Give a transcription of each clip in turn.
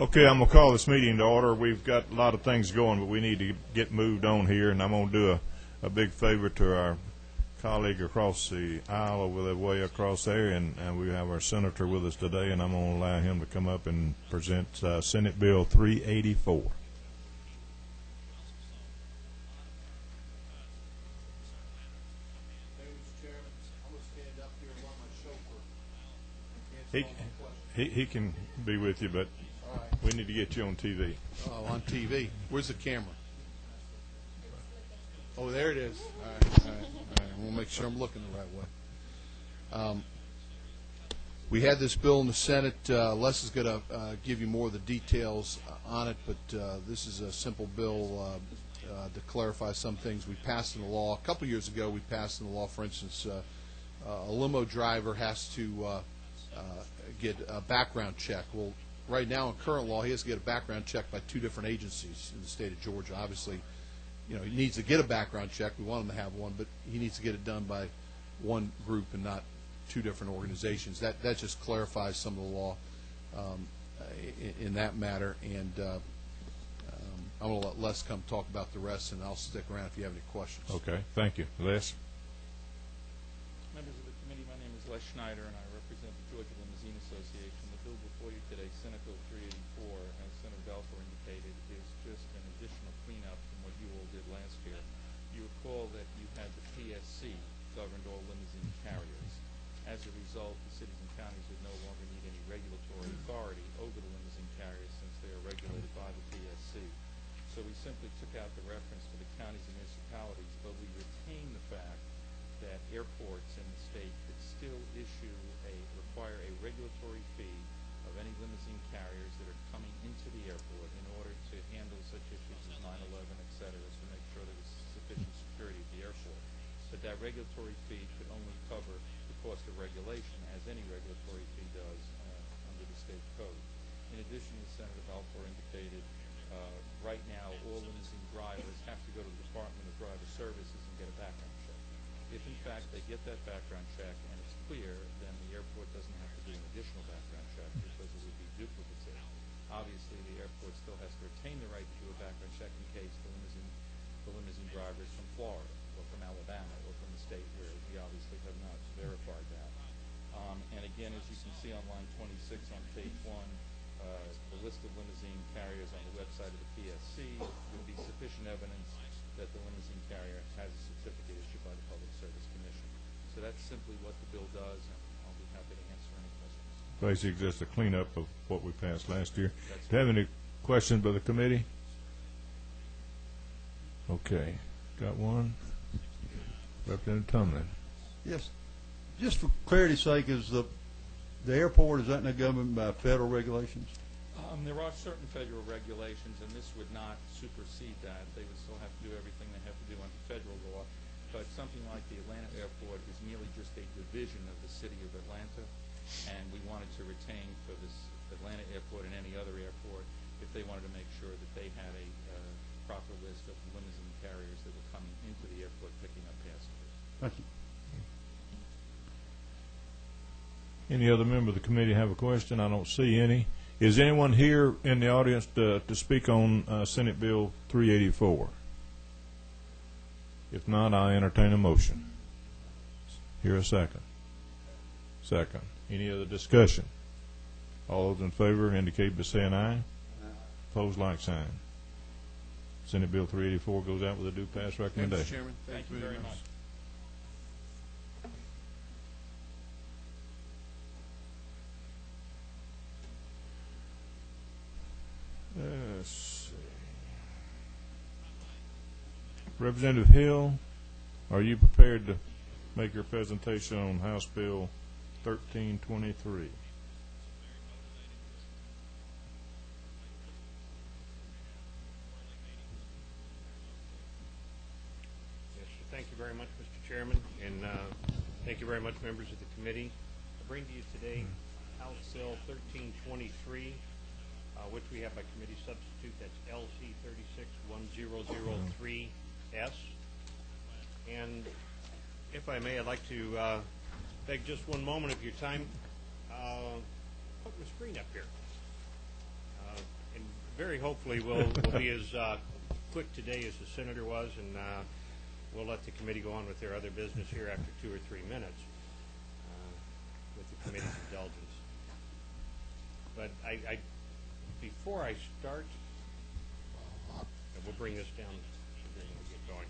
Okay, I'm going to call this meeting to order. We've got a lot of things going, but we need to get moved on here, and I'm going to do a big favor to our colleague across the aisle over the way across there, and we have our senator with us today, and I'm going to allow him to come up and present Senate Bill 384. He can be with you, but we need to get you on TV. Oh, on TV. Where's the camera? Oh, there it is. All right. We'll make sure I'm looking the right way. We had this bill in the Senate. Les is going to give you more of the details on it, but this is a simple bill to clarify some things. We passed in the law. A couple years ago, we passed in the law, for instance, a limo driver has to get a background check. Well, right now in current law, he has to get a background check by two different agencies in the state of Georgia. Obviously, he needs to get a background check. We want him to have one, but he needs to get it done by one group and not two different organizations. That just clarifies some of the law in that matter. And I'm going to let Les come talk about the rest, and I'll stick around if you have any questions. Okay, thank you. Les? Members of the committee, my name is Les Schneider, and I represent the Georgia Limousine Association. The bill before you today, Senate Bill 384, as Senator Balfour indicated, is just an additional cleanup from what you all did last year. You recall that you had the PSC governed all limousine carriers. As a result, the cities and counties would no longer need any regulatory authority over the limousine carriers since they are regulated by the PSC. So we simply took out the reference to the counties and municipalities, but we retained the fact that airports in the state could still require a regulatory fee of any limousine carriers that are coming into the airport in order to handle such issues as 9/11, et cetera, to make sure there was sufficient security at the airport. But that regulatory fee could only cover the cost of regulation, as any regulatory fee does under the state code. In addition, as Senator Balfour indicated, right now all limousine drivers have to go to the Department of Driver Services and get a background check. If in fact they get that background check and it's clear, then the airport doesn't have to do an additional background check because it would be duplicative. Obviously, the airport still has to retain the right to do a background check in case the limousine driver is from Florida or from Alabama or from a state where we obviously have not verified that. And again, as you can see on line 26 on page 1, the list of limousine carriers on the website of the PSC would be sufficient evidence that the limousine carrier has a certificate issued by the Public Service Commission. So that's simply what the bill does, and I'll be happy to answer any questions. Basically, just a cleanup of what we passed last year. Do you have any questions by the committee? Okay. Got one? Representative Tumlin. Yes. Just for clarity's sake, is the airport, is that not governed by federal regulations? There are certain federal regulations, and this would not supersede that. They would still have to do everything they have to do under federal law. But something like the Atlanta airport is merely just a division of the city of Atlanta, and we wanted to retain for this Atlanta airport and any other airport, if they wanted to make sure that they had a proper list of limousine carriers that were coming into the airport picking up passengers. Thank you. Any other member of the committee have a question? I don't see any. Is anyone here in the audience to speak on Senate Bill 384? If not, I entertain a motion. Here a second. Second. Any other discussion? All those in favor indicate by saying aye. Opposed, like sign. Senate Bill 384 goes out with a due pass recommendation. Mr. Chairman, Thank you very much. Let's see. Representative Hill, are you prepared to make your presentation on House Bill 1323? Yes, thank you very much, Mr. Chairman, and thank you very much, members of the committee. I bring to you today House Bill 1323. Which we have by committee substitute. That's LC 361003S. And if I may, I'd like to beg just one moment of your time. Put my screen up here. very hopefully we'll be as quick today as the senator was, and we'll let the committee go on with their other business here after 2 or 3 minutes with the committee's indulgence. But before I start, and we'll bring this down when we get going.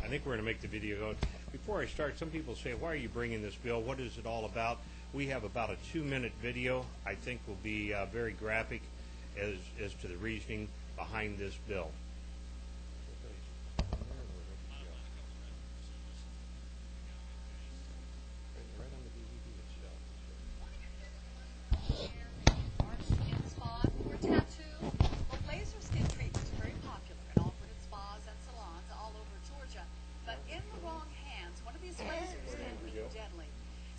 I think we're going to make the video go. Before I start, some people say, why are you bringing this bill? What is it all about? We have about a 2-minute video I think will be very graphic as to the reasoning behind this bill.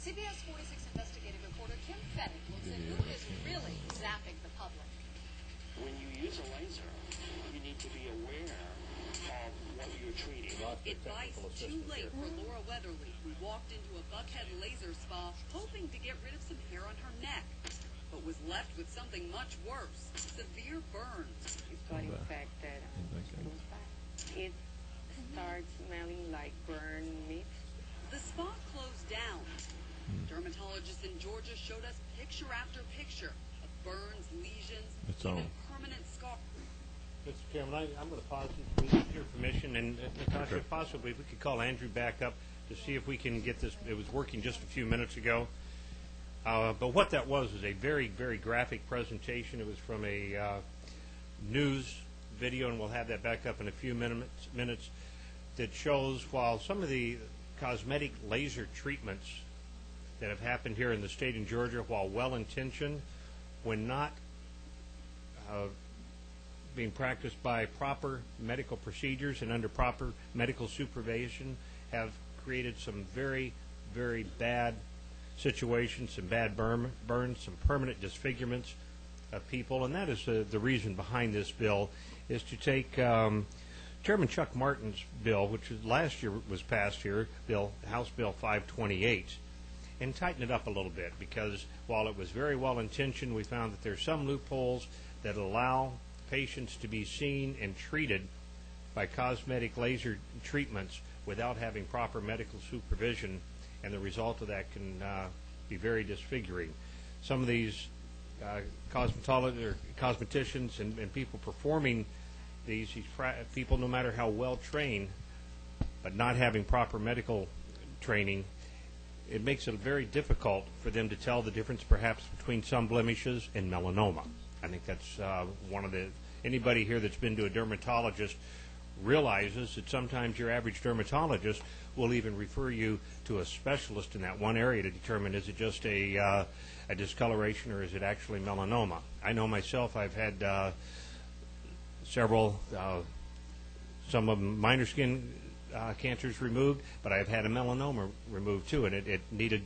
CBS 46 investigative reporter Kim Fettig looks at who is really zapping the public. When you use a laser, you need to be aware of what you're treating. Advice too late for Laura Weatherly, who walked into a Buckhead laser spa hoping to get rid of some hair on her neck, but was left with something much worse, severe burns. Despite the fact that it starts smelling like burned meat. The spa closed down. Dermatologists in Georgia showed us picture after picture of burns, lesions, even permanent scars. Mr. Chairman, I'm going to pause this with your permission, and Natasha, possibly if we could call Andrew back up to see if we can get this. It was working just a few minutes ago. But what that was a very, very graphic presentation. It was from a news video, and we'll have that back up in a few minutes, that shows while some of the cosmetic laser treatments that have happened here in the state of Georgia, while well-intentioned, when not being practiced by proper medical procedures and under proper medical supervision, have created some very, very bad situations, some bad burns, some permanent disfigurements of people. And that is the reason behind this bill, is to take Chairman Chuck Martin's bill, which last year was passed here, House Bill 528, and tighten it up a little bit, because while it was very well intentioned, we found that there's some loopholes that allow patients to be seen and treated by cosmetic laser treatments without having proper medical supervision, and the result of that can be very disfiguring. Some of these cosmeticians and people performing these people, no matter how well trained, but not having proper medical training, it makes it very difficult for them to tell the difference perhaps between some blemishes and melanoma. I think that's one of the, anybody here that's been to a dermatologist realizes that sometimes your average dermatologist will even refer you to a specialist in that one area to determine, is it just a discoloration or is it actually melanoma. I know myself, I've had several, some of them minor skin cancers removed, but I've had a melanoma removed too, and it needed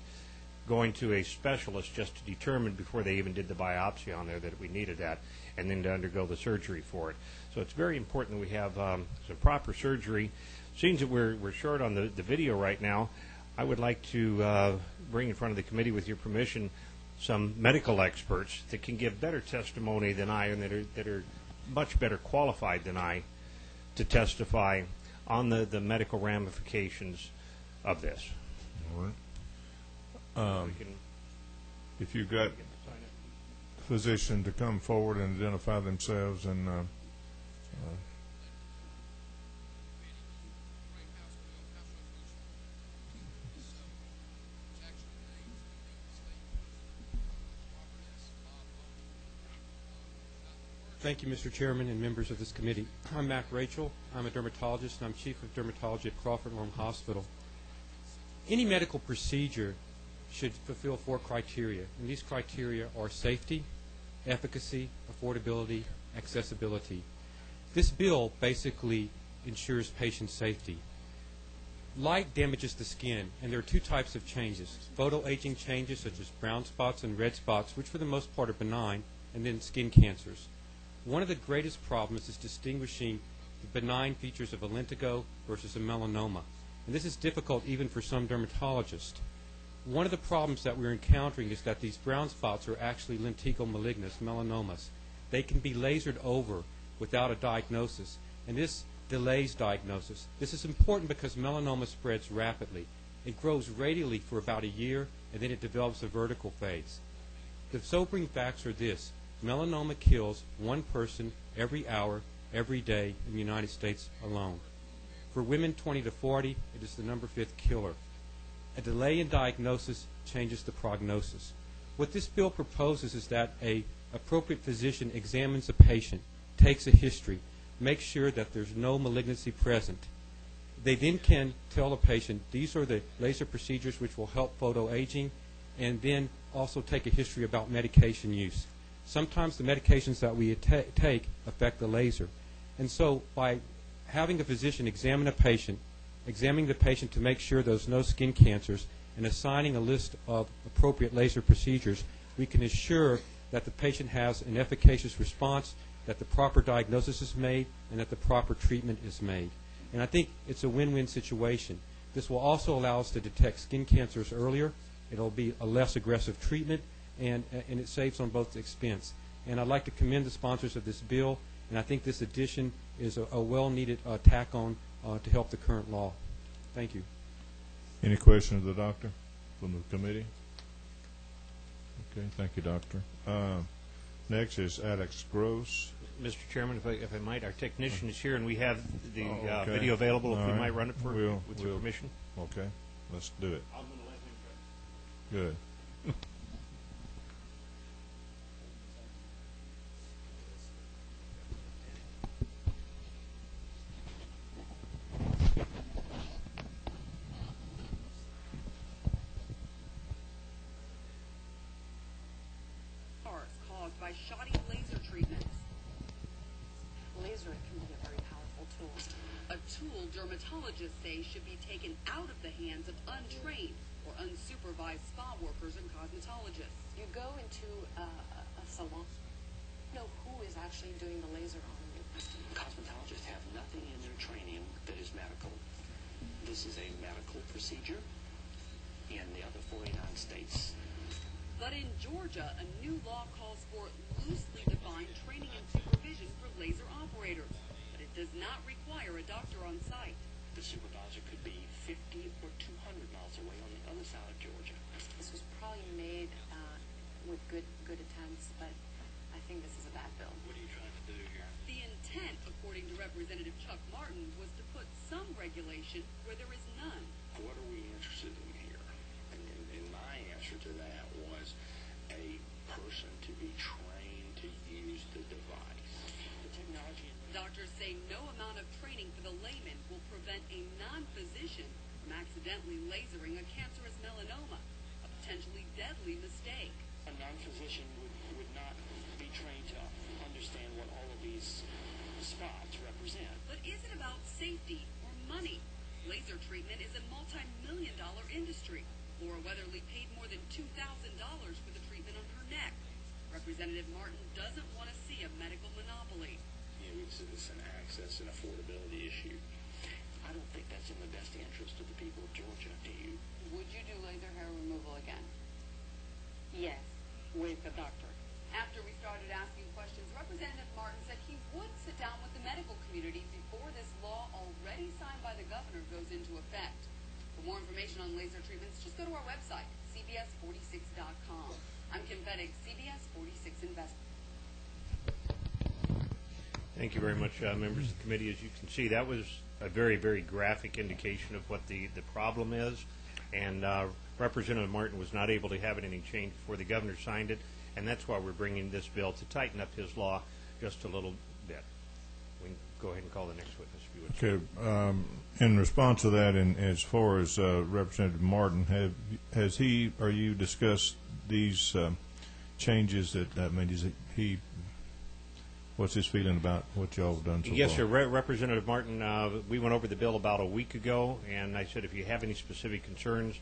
going to a specialist just to determine before they even did the biopsy on there that we needed that, and then to undergo the surgery for it. So it's very important that we have some proper surgery. Seeing that we're short on the video right now, I would like to bring in front of the committee, with your permission, some medical experts that can give better testimony than I, and that are much better qualified than I to testify on the medical ramifications of this. All right. If you've got a physician to come forward and identify themselves and Thank you, Mr. Chairman and members of this committee. I'm Mac Rachel. I'm a dermatologist, and I'm Chief of Dermatology at Crawford Long Hospital. Any medical procedure should fulfill 4 criteria, and these criteria are safety, efficacy, affordability, accessibility. This bill basically ensures patient safety. Light damages the skin, and there are 2 types of changes: photoaging changes such as brown spots and red spots, which for the most part are benign, and then skin cancers. One of the greatest problems is distinguishing the benign features of a lentigo versus a melanoma, and this is difficult even for some dermatologists. One of the problems that we're encountering is that these brown spots are actually lentigo malignus, melanomas, they can be lasered over without a diagnosis, and this delays diagnosis. This is important because melanoma spreads rapidly. It grows radially for about a year, and then it develops a vertical phase. The sobering facts are this: melanoma kills one person every hour, every day in the United States alone. For women 20 to 40, it is the number 5th killer. A delay in diagnosis changes the prognosis. What this bill proposes is that an appropriate physician examines a patient, takes a history, makes sure that there's no malignancy present. They then can tell the patient, these are the laser procedures which will help photoaging, and then also take a history about medication use. Sometimes the medications that we take affect the laser. And so by having a physician examine a patient, examining the patient to make sure there's no skin cancers, and assigning a list of appropriate laser procedures, we can assure that the patient has an efficacious response, that the proper diagnosis is made, and that the proper treatment is made. And I think it's a win-win situation. This will also allow us to detect skin cancers earlier. It'll be a less aggressive treatment, and it saves on both expense. And I'd like to commend the sponsors of this bill, and I think this addition is a well-needed tack on to help the current law. Thank you. Any questions of the doctor from the committee? Okay, thank you, doctor. Next is Alex Gross. Mr. Chairman, if I might, our technician is here, and we have the Okay. video available. If All we right. might run it for with your permission. Okay, let's do it. I'm going to let him Good. caused by shoddy laser treatments. Laser can be a very powerful tool. A tool dermatologists say should be taken out of the hands of untrained or unsupervised spa workers and cosmetologists. You go into a salon, you know who is actually doing the laser on you. Cosmetologists have nothing in their training that is medical. This is a medical procedure in the other 49 states. But in Georgia, a new law calls for loosely defined training and supervision for laser operators. But it does not require a doctor on site. The supervisor could be 50 or 200 miles away on the other side of Georgia. This was probably made with good attempts, but I think this is a bad bill. What are you trying to do here? The intent, according to Representative Chuck Martin, was to put some regulation where there is none. What are we interested in here? And my answer to that was a person to be trained to use the device. The technology. Doctors say no amount of training for the layman will prevent a non-physician from accidentally lasering a cancerous melanoma, a potentially deadly mistake. A non-physician would not be trained to understand what all of these spots represent. But is it about safety or money? Laser treatment is a multi-million-dollar industry. Laura Weatherly paid more than $2,000 for the treatment on her neck. Representative Martin doesn't want to see a medical monopoly. It's an access and affordability issue. I don't think that's in the best interest of the people of Georgia. Do you? Would you do laser hair removal again? Yes, with a doctor. After we started asking questions, Representative Martin said he would sit down with the medical community before this law already signed by the governor goes into effect. For more information on laser treatments, just go to our website, cbs46.com. I'm Kim Fettig, CBS 46 Investment. Thank you very much, members of the committee. As you can see, that was a very, very graphic indication of what the problem is. And Representative Martin was not able to have anything changed before the governor signed it. And that's why we're bringing this bill to tighten up his law just a little bit. We can go ahead and call the next witness, if you would. Okay. In response to that, and as far as Representative Martin, has he or you discussed these changes? What's his feeling about what y'all have done so far? Yes, sir. Representative Martin, we went over the bill about a week ago, and I said if you have any specific concerns,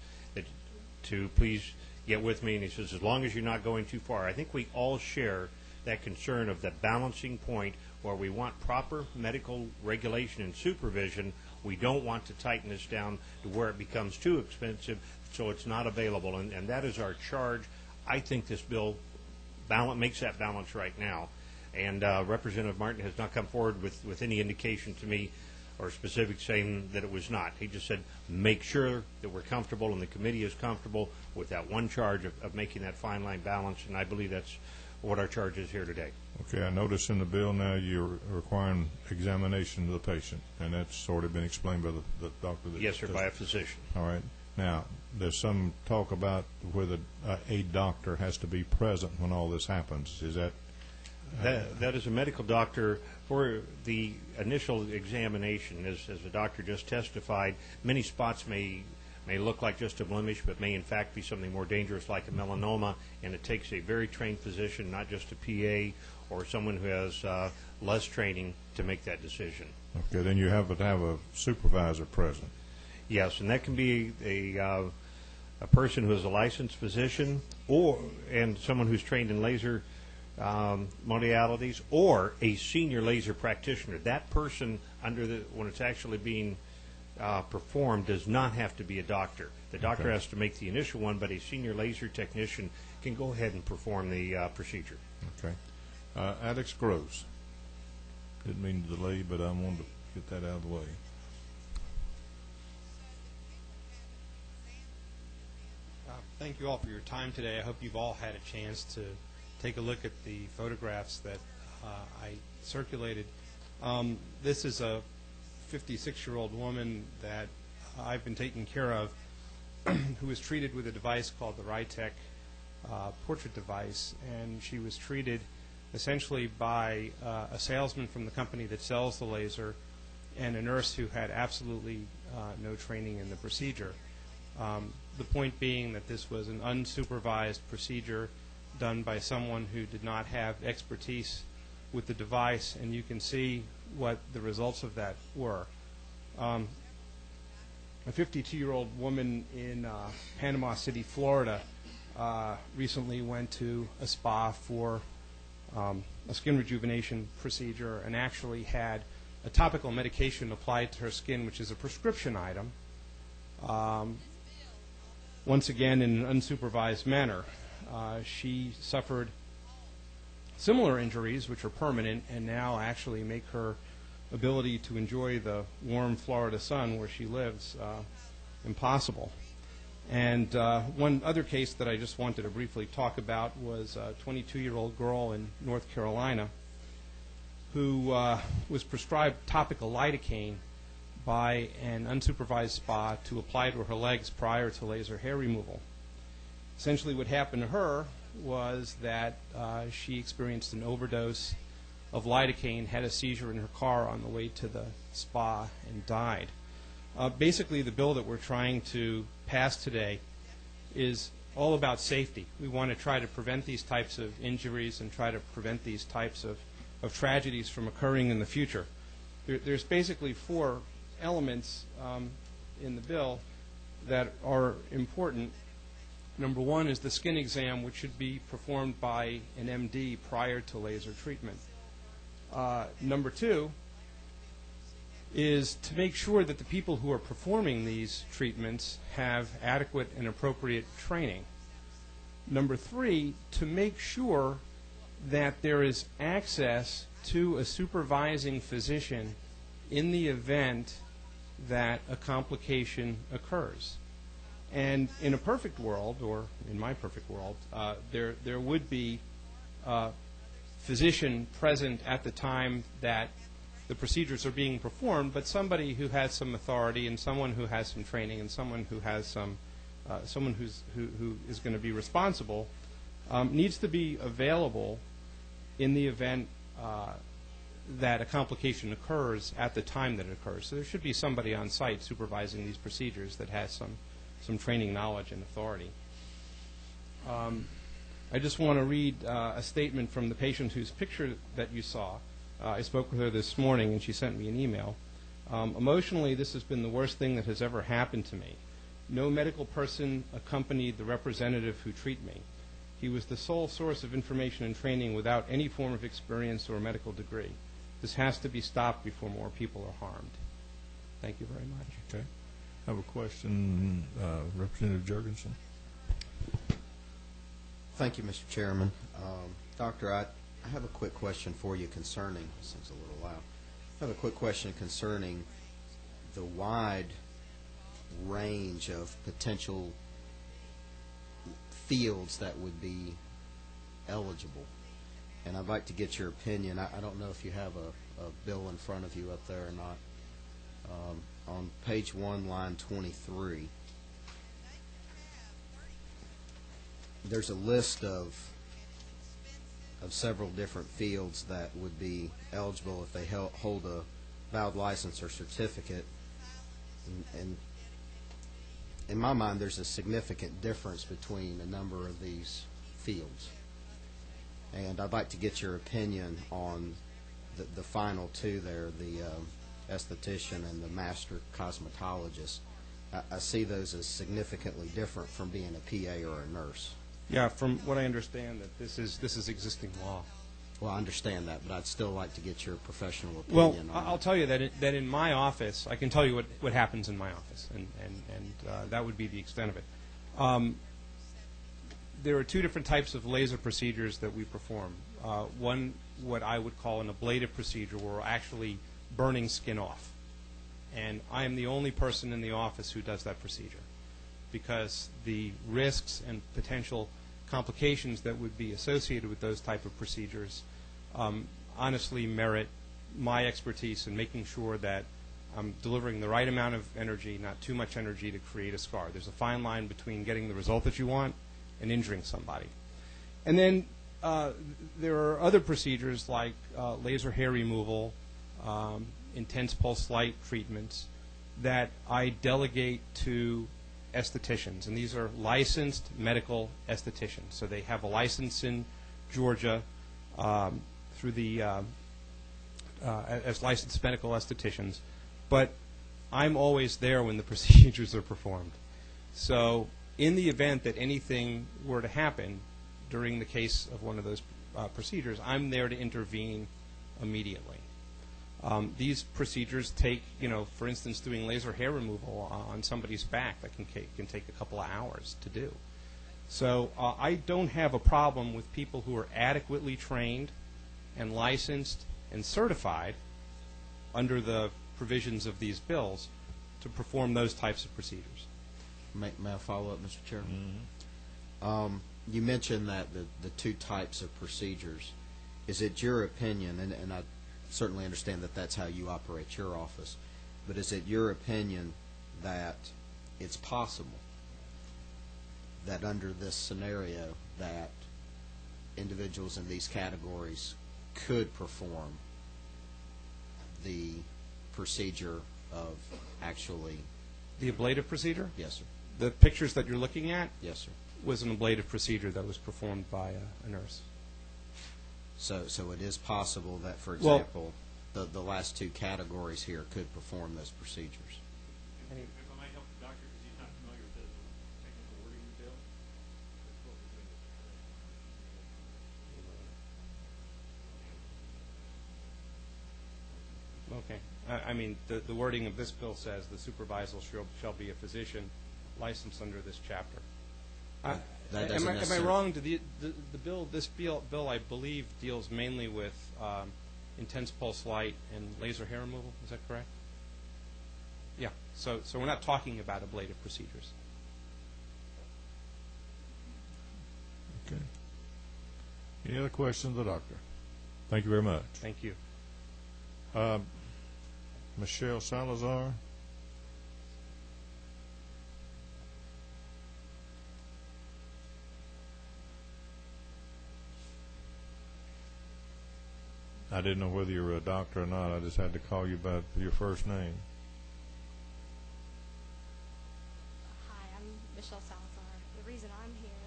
to please get with me. And he says as long as you're not going too far. I think we all share that concern of the balancing point where we want proper medical regulation and supervision. We don't want to tighten this down to where it becomes too expensive so it's not available, and that is our charge. I think this bill makes that balance right now. And Representative Martin has not come forward with any indication to me or specific saying that it was not. He just said, make sure that we're comfortable and the committee is comfortable with that one charge of making that fine line balance, and I believe that's what our charge is here today. Okay, I notice in the bill now you're requiring examination of the patient, and that's sort of been explained by the doctor. Yes, sir, by a physician. All right. Now, there's some talk about whether a doctor has to be present when all this happens. Is that? That is a medical doctor for the initial examination. As the doctor just testified, many spots may look like just a blemish, but may in fact be something more dangerous like a melanoma, and it takes a very trained physician, not just a PA or someone who has less training, to make that decision. Okay, then you have to have a supervisor present. Yes, and that can be a person who is a licensed physician and someone who's trained in laser modalities, or a senior laser practitioner. That person, when it's actually being performed, does not have to be a doctor. The doctor has to make the initial one, but a senior laser technician can go ahead and perform the procedure. Okay. Alex Groves. Didn't mean to delay, but I wanted to get that out of the way. Thank you all for your time today. I hope you've all had a chance to take a look at the photographs that I circulated. This is a 56-year-old woman that I've been taking care of who was treated with a device called the Rytech portrait device, and she was treated essentially by a salesman from the company that sells the laser and a nurse who had absolutely no training in the procedure. The point being that this was an unsupervised procedure done by someone who did not have expertise with the device, and you can see what the results of that were. A 52-year-old woman in Panama City, Florida, recently went to a spa for a skin rejuvenation procedure and actually had a topical medication applied to her skin, which is a prescription item, once again in an unsupervised manner. She suffered similar injuries, which are permanent, and now actually make her ability to enjoy the warm Florida sun where she lives impossible. And one other case that I just wanted to briefly talk about was a 22-year-old girl in North Carolina who was prescribed topical lidocaine by an unsupervised spa to apply to her legs prior to laser hair removal. Essentially what happened to her was that she experienced an overdose of lidocaine, had a seizure in her car on the way to the spa, and died. Basically, the bill that we're trying to pass today is all about safety. We want to try to prevent these types of injuries and try to prevent these types of tragedies from occurring in the future. There's basically four elements in the bill that are important. Number one is the skin exam, which should be performed by an MD prior to laser treatment. Number two is to make sure that the people who are performing these treatments have adequate and appropriate training. Number three, to make sure that there is access to a supervising physician in the event that a complication occurs. And in a perfect world, or in my perfect world, there would be a physician present at the time that the procedures are being performed, but somebody who has some authority and someone who has some training and someone who has some, someone who is going to be responsible needs to be available in the event that a complication occurs at the time that it occurs. So there should be somebody on site supervising these procedures that has some training, knowledge, and authority. I just want to read a statement from the patient whose picture that you saw. I spoke with her this morning, and she sent me an email. Emotionally, this has been the worst thing that has ever happened to me. No medical person accompanied the representative who treated me. He was the sole source of information and training without any form of experience or medical degree. This has to be stopped before more people are harmed. Thank you very much. Okay. I have a question, Representative Jurgensen. Thank you, Mr. Chairman. Doctor, I have a quick question for you concerning, this thing's a little loud. I have a quick question concerning the wide range of potential fields that would be eligible. And I'd like to get your opinion. I don't know if you have a bill in front of you up there or not. On page 1, line 23, there's a list of several different fields that would be eligible if they hold a valid license or certificate. And in my mind, there's a significant difference between a number of these fields. And I'd like to get your opinion on the final two there, the esthetician and the master cosmetologist. I see those as significantly different from being a PA or a nurse. Yeah, from what I understand, that this is existing law. Well, I understand that, but I'd still like to get your professional Well, opinion on I'll that. tell you that in my office, I can tell you what happens in my office, and that would be the extent of it. There are two different types of laser procedures that we perform. One, what I would call an ablative procedure, where we're actually burning skin off. And I am the only person in the office who does that procedure, because the risks and potential complications that would be associated with those type of procedures honestly merit my expertise in making sure that I'm delivering the right amount of energy, not too much energy to create a scar. There's a fine line between getting the result that you want and injuring somebody. And then there are other procedures like laser hair removal, intense pulse light treatments that I delegate to estheticians, and these are licensed medical estheticians. So they have a license in Georgia through the as licensed medical estheticians, but I'm always there when the procedures are performed. So in the event that anything were to happen during the case of one of those procedures, I'm there to intervene immediately. These procedures take, for instance, doing laser hair removal on somebody's back, that can take a couple of hours to do. So I don't have a problem with people who are adequately trained and licensed and certified under the provisions of these bills to perform those types of procedures. May I follow up, Mr. Chairman? Mm-hmm. You mentioned that the two types of procedures. Is it your opinion, and I certainly understand that that's how you operate your office, but is it your opinion that it's possible that under this scenario that individuals in these categories could perform the procedure of actually... The ablative procedure? Yes, sir. The pictures that you're looking at? Yes, sir. Was an ablative procedure that was performed by a nurse. So it is possible that, for example, the last two categories here could perform those procedures. If I might help the doctor, because he's not familiar with the technical wording of the bill. Okay. I mean, the wording of this bill says the supervisor shall be a physician licensed under this chapter. Am I wrong? The bill, this bill, I believe, deals mainly with intense pulse light and laser hair removal. Is that correct? Yeah. So we're not talking about ablative procedures. Okay. Any other questions of the doctor? Thank you very much. Thank you. Michelle Salazar. I didn't know whether you were a doctor or not. I just had to call you by your first name. Hi, I'm Michelle Salazar. The reason I'm here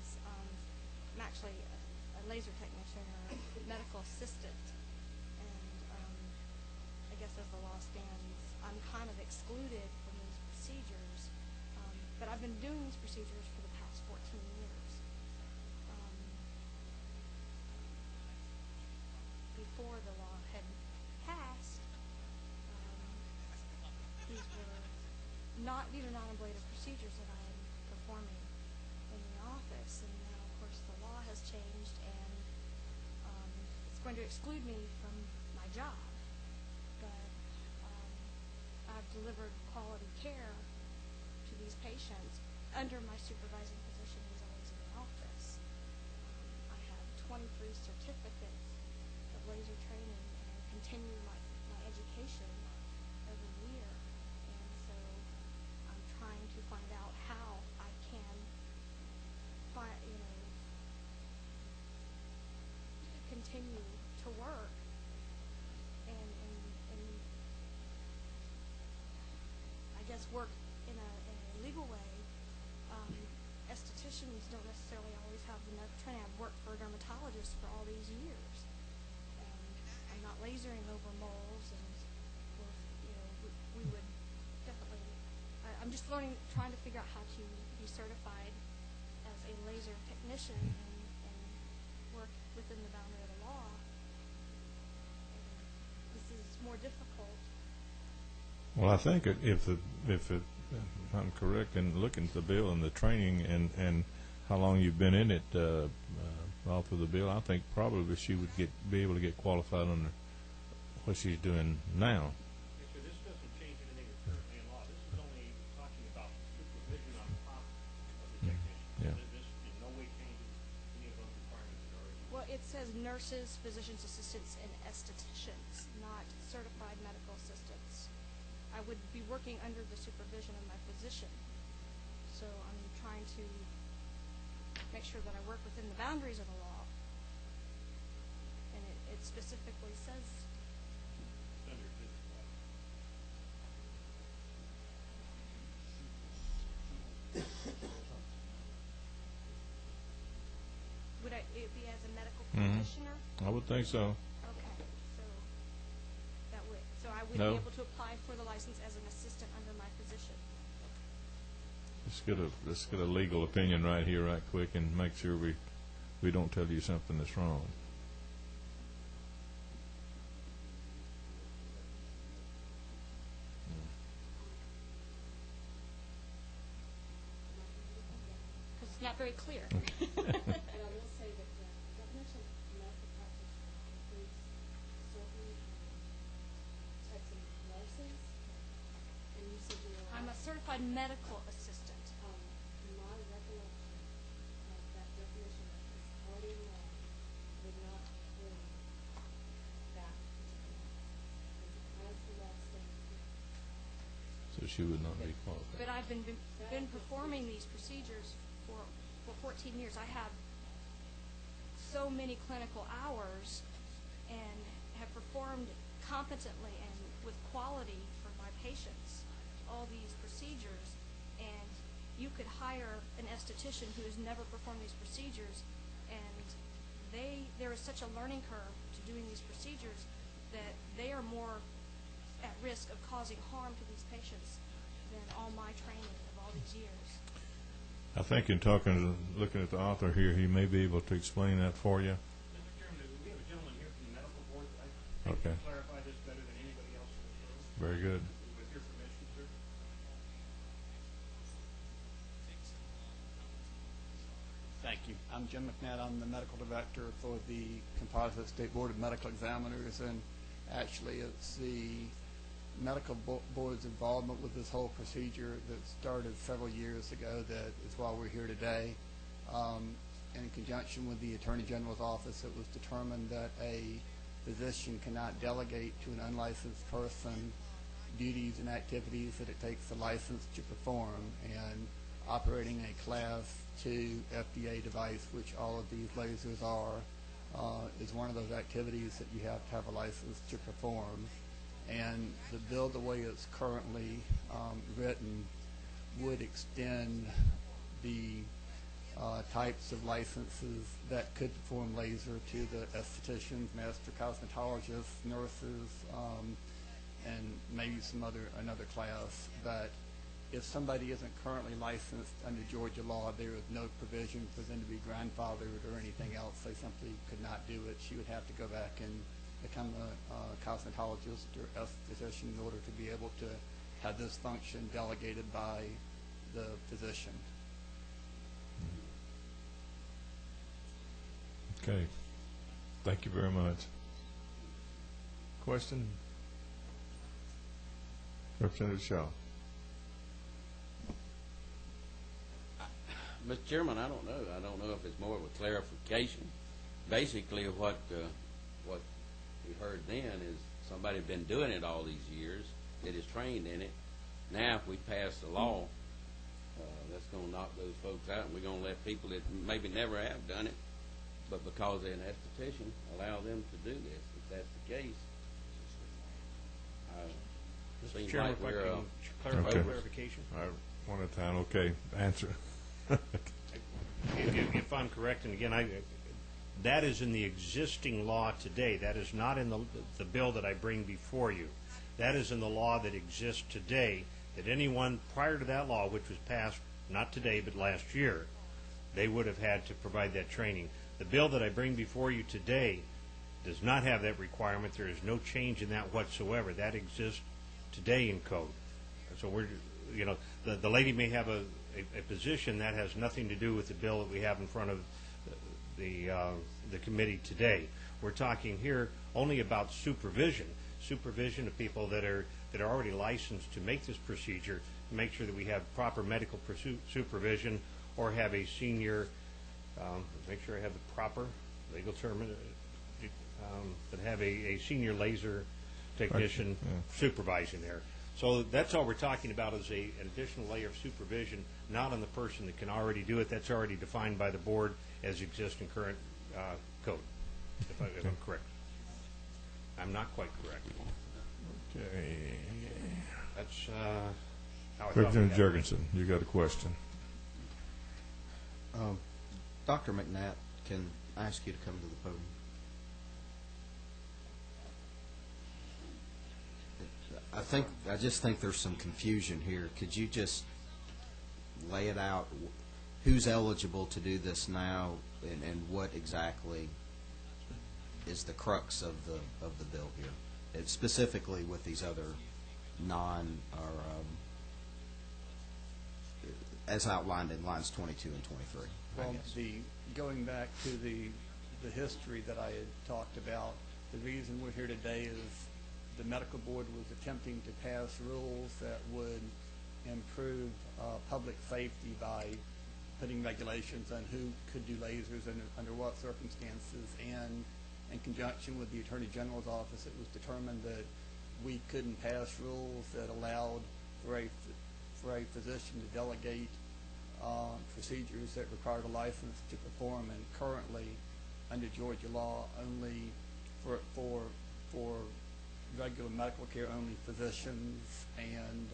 is I'm actually a laser technician or a medical assistant, and I guess as the law stands, I'm kind of excluded from these procedures, but I've been doing these procedures for the past 14 years. Before the law had passed, these are not ablative procedures that I'm performing in the office, and now of course the law has changed, and going to exclude me from my job. But I've delivered quality care to these patients under my supervising position who's always in the office. I have 23 certificates of laser training and continue my education every year. And so I'm trying to find out how I can continue to work and I guess work in a legal way. Estheticians don't necessarily always have enough training. I've worked for a dermatologist for all these years, and I'm not lasering over moles, and we would definitely. I'm just trying to figure out how to be certified as a laser technician and work within the boundary of the law. And this is more difficult. Well, I think if I'm correct in looking at the bill and the training and how long you've been in it, all through the bill, I think probably she would be able to get qualified under what she's doing now. So this doesn't change anything that's currently in law. This is only talking about supervision on top of the technician. Yeah. This in no way changes any of those requirements that are already. Well, it says nurses, physicians, assistants, and estheticians, not certified medical assistants. I would be working under the supervision of my physician. So I'm trying to make sure that I work within the boundaries of the law. And it specifically says Under this law. would it be as a medical Mhm. practitioner? I would think so. Okay, so I would No. be able to apply for the license as an assistant under my physician. Let's get a legal opinion right here, right quick, and make sure we don't tell you something that's wrong. Because it's not very clear. And I will say that the definition of medical practitioner includes certain types of nurses. And you said you were I'm a certified medical assistant. my recollection of that definition that is already in law would not include that particular. As the law states, So she would not be qualified. But I've been performing these procedures for 14 years. I have so many clinical hours and have performed competently and with quality for my patients all these procedures. And you could hire an esthetician who has never performed these procedures, and there is such a learning curve to doing these procedures that they are more at risk of causing harm to these patients than all my training of all these years. I think in looking at the author here, he may be able to explain that for you. Mr. Chairman, we have a gentleman here from the medical board that I think Okay. can clarify this better than anybody else in this room. Very good. With your permission, sir. Thank you. I'm Jim McNatt. I'm the medical director for the Composite State Board of Medical Examiners, and actually it's the medical board's involvement with this whole procedure that started several years ago that is why we're here today. In conjunction with the Attorney General's office, it was determined that a physician cannot delegate to an unlicensed person duties and activities that it takes a license to perform, and operating a Class 2 FDA device, which all of these lasers are, is one of those activities that you have to have a license to perform. And the bill, the way it's currently written, would extend the types of licenses that could perform laser to the estheticians, master cosmetologists, nurses, and maybe another class. But if somebody isn't currently licensed under Georgia law, there is no provision for them to be grandfathered or anything else. They simply could not do it. She would have to go back and become a cosmetologist or esthetician in order to be able to have this function delegated by the physician. Okay. Thank you very much. Question? Representative Shaw. Mr. Chairman, I don't know. I don't know if it's more of a clarification. Basically, what we heard then is somebody had been doing it all these years, that is trained in it. Now, if we pass the law, that's going to knock those folks out, and we're going to let people that maybe never have done it, but because they're an esthetician, allow them to do this. If that's the case, Mr. seems Chairman, like if I we're can clarify Okay. clarification. All right, one at a time. Okay, answer. If I'm correct, and again, that is in the existing law today. That is not in the bill that I bring before you. That is in the law that exists today, that anyone prior to that law, which was passed not today but last year, they would have had to provide that training. The bill that I bring before you today does not have that requirement. There is no change in that whatsoever. That exists today in code. So the lady may have a position that has nothing to do with the bill that we have in front of the committee today. We're talking here only about supervision of people that are already licensed to make this procedure, to make sure that we have proper medical supervision, or have a senior, make sure I have the proper legal term, but have a senior laser technician supervising there. So that's all we're talking about, is an additional layer of supervision, not on the person that can already do it. That's already defined by the board as exists in current code, if I'm correct. I'm not quite correct. Okay. That's how I thought. Representative Jurgensen, you got a question? Dr. McNatt, can I ask you to come to the podium? I just think there's some confusion here. Could you just lay it out? Who's eligible to do this now, and what exactly is the crux of the bill here? It's specifically with these other as outlined in lines 22 and 23. Well, going back to the history that I had talked about, the reason we're here today is the medical board was attempting to pass rules that would improve public safety by putting regulations on who could do lasers and under what circumstances. And in conjunction with the Attorney General's office, it was determined that we couldn't pass rules that allowed for a physician to delegate procedures that required a license to perform. And currently, under Georgia law, only for regular medical care, only physicians and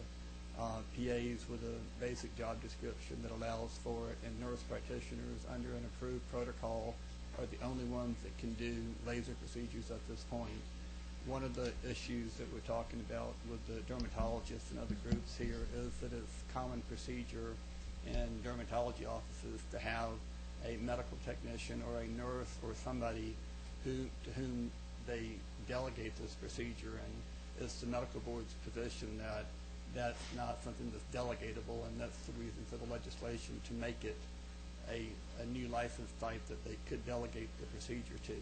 PAs with a basic job description that allows for it, and nurse practitioners under an approved protocol are the only ones that can do laser procedures at this point. One of the issues that we're talking about with the dermatologists and other groups here is that it's common procedure in dermatology offices to have a medical technician or a nurse or somebody to whom they delegate this procedure, and it's the medical board's position that that's not something that's delegatable, and that's the reason for the legislation to make it a new license type that they could delegate the procedure to.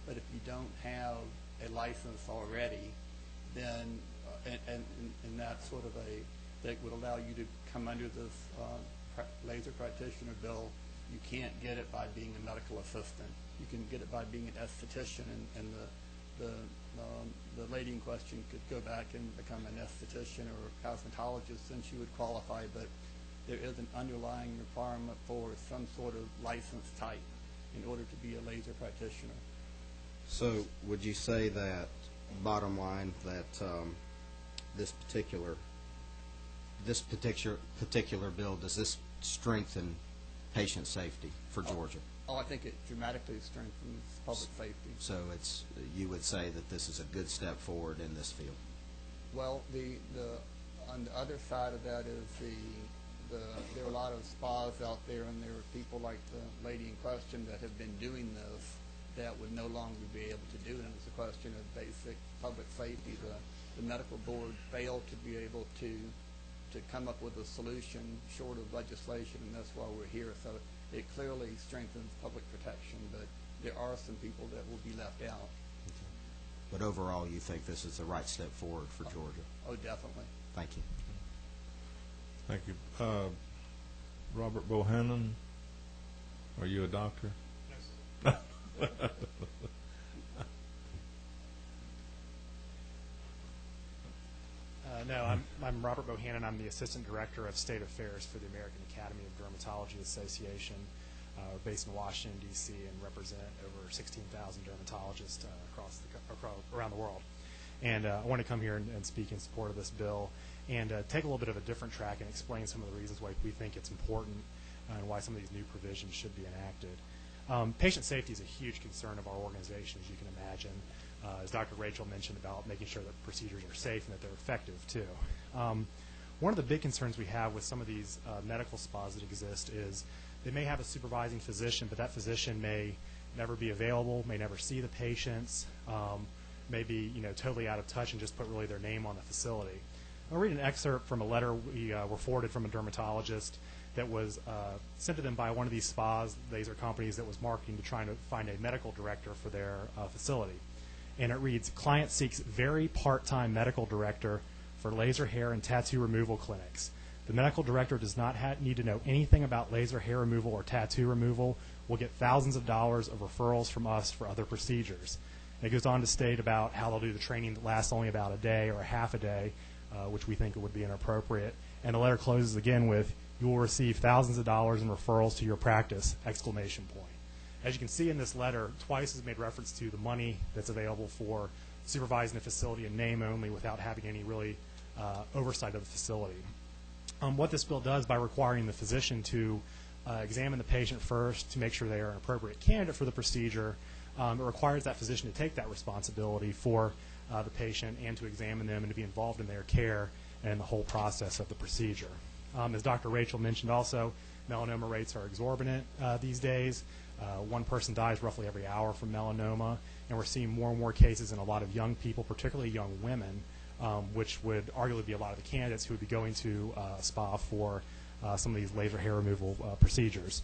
But if you don't have a license already, then and that's sort of that would allow you to come under this laser practitioner bill. You can't get it by being a medical assistant. You can get it by being an esthetician, and the lady in question could go back and become an esthetician or a cosmetologist, and she would qualify, but there is an underlying requirement for some sort of license type in order to be a laser practitioner. So would you say that, bottom line, that this particular bill, does this strengthen patient safety for Georgia? Oh, I think it dramatically strengthens public safety. So you would say that this is a good step forward in this field? Well, on the other side of that is there are a lot of spas out there, and there are people like the lady in question that have been doing this that would no longer be able to do it. And it's a question of basic public safety. The medical board failed to be able to come up with a solution short of legislation, and that's why we're here. So it clearly strengthens public protection, but there are some people that will be left out. But overall, you think this is the right step forward for Georgia? Oh, definitely. Thank you. Thank you. Robert Bohannon, are you a doctor? Yes. No, I'm Robert Bohannon. I'm the Assistant Director of State Affairs for the American Academy of Dermatology Association. We're based in Washington, D.C., and represent over 16,000 dermatologists around the world. And I want to come here and speak in support of this bill and take a little bit of a different track and explain some of the reasons why we think it's important and why some of these new provisions should be enacted. Patient safety is a huge concern of our organization, as you can imagine. As Dr. Rachel mentioned about making sure that procedures are safe and that they're effective, too. One of the big concerns we have with some of these medical spas that exist is they may have a supervising physician, but that physician may never be available, may never see the patients, may be totally out of touch and just put really their name on the facility. I'll read an excerpt from a letter we were forwarded from a dermatologist that was sent to them by one of these spas, laser companies that was marketing to try to find a medical director for their facility. And it reads, client seeks very part-time medical director for laser hair and tattoo removal clinics. The medical director does not need to know anything about laser hair removal or tattoo removal. Will get thousands of dollars of referrals from us for other procedures. And it goes on to state about how they'll do the training that lasts only about a day or a half a day, which we think would be inappropriate. And the letter closes again with, you will receive thousands of dollars in referrals to your practice, exclamation point. As you can see in this letter, twice is made reference to the money that's available for supervising the facility in name only without having any really oversight of the facility. What this bill does by requiring the physician to examine the patient first to make sure they are an appropriate candidate for the procedure, it requires that physician to take that responsibility for the patient and to examine them and to be involved in their care and the whole process of the procedure. As Dr. Rachel mentioned also, melanoma rates are exorbitant these days. One person dies roughly every hour from melanoma, and we're seeing more and more cases in a lot of young people, particularly young women, which would arguably be a lot of the candidates who would be going to a spa for some of these laser hair removal procedures.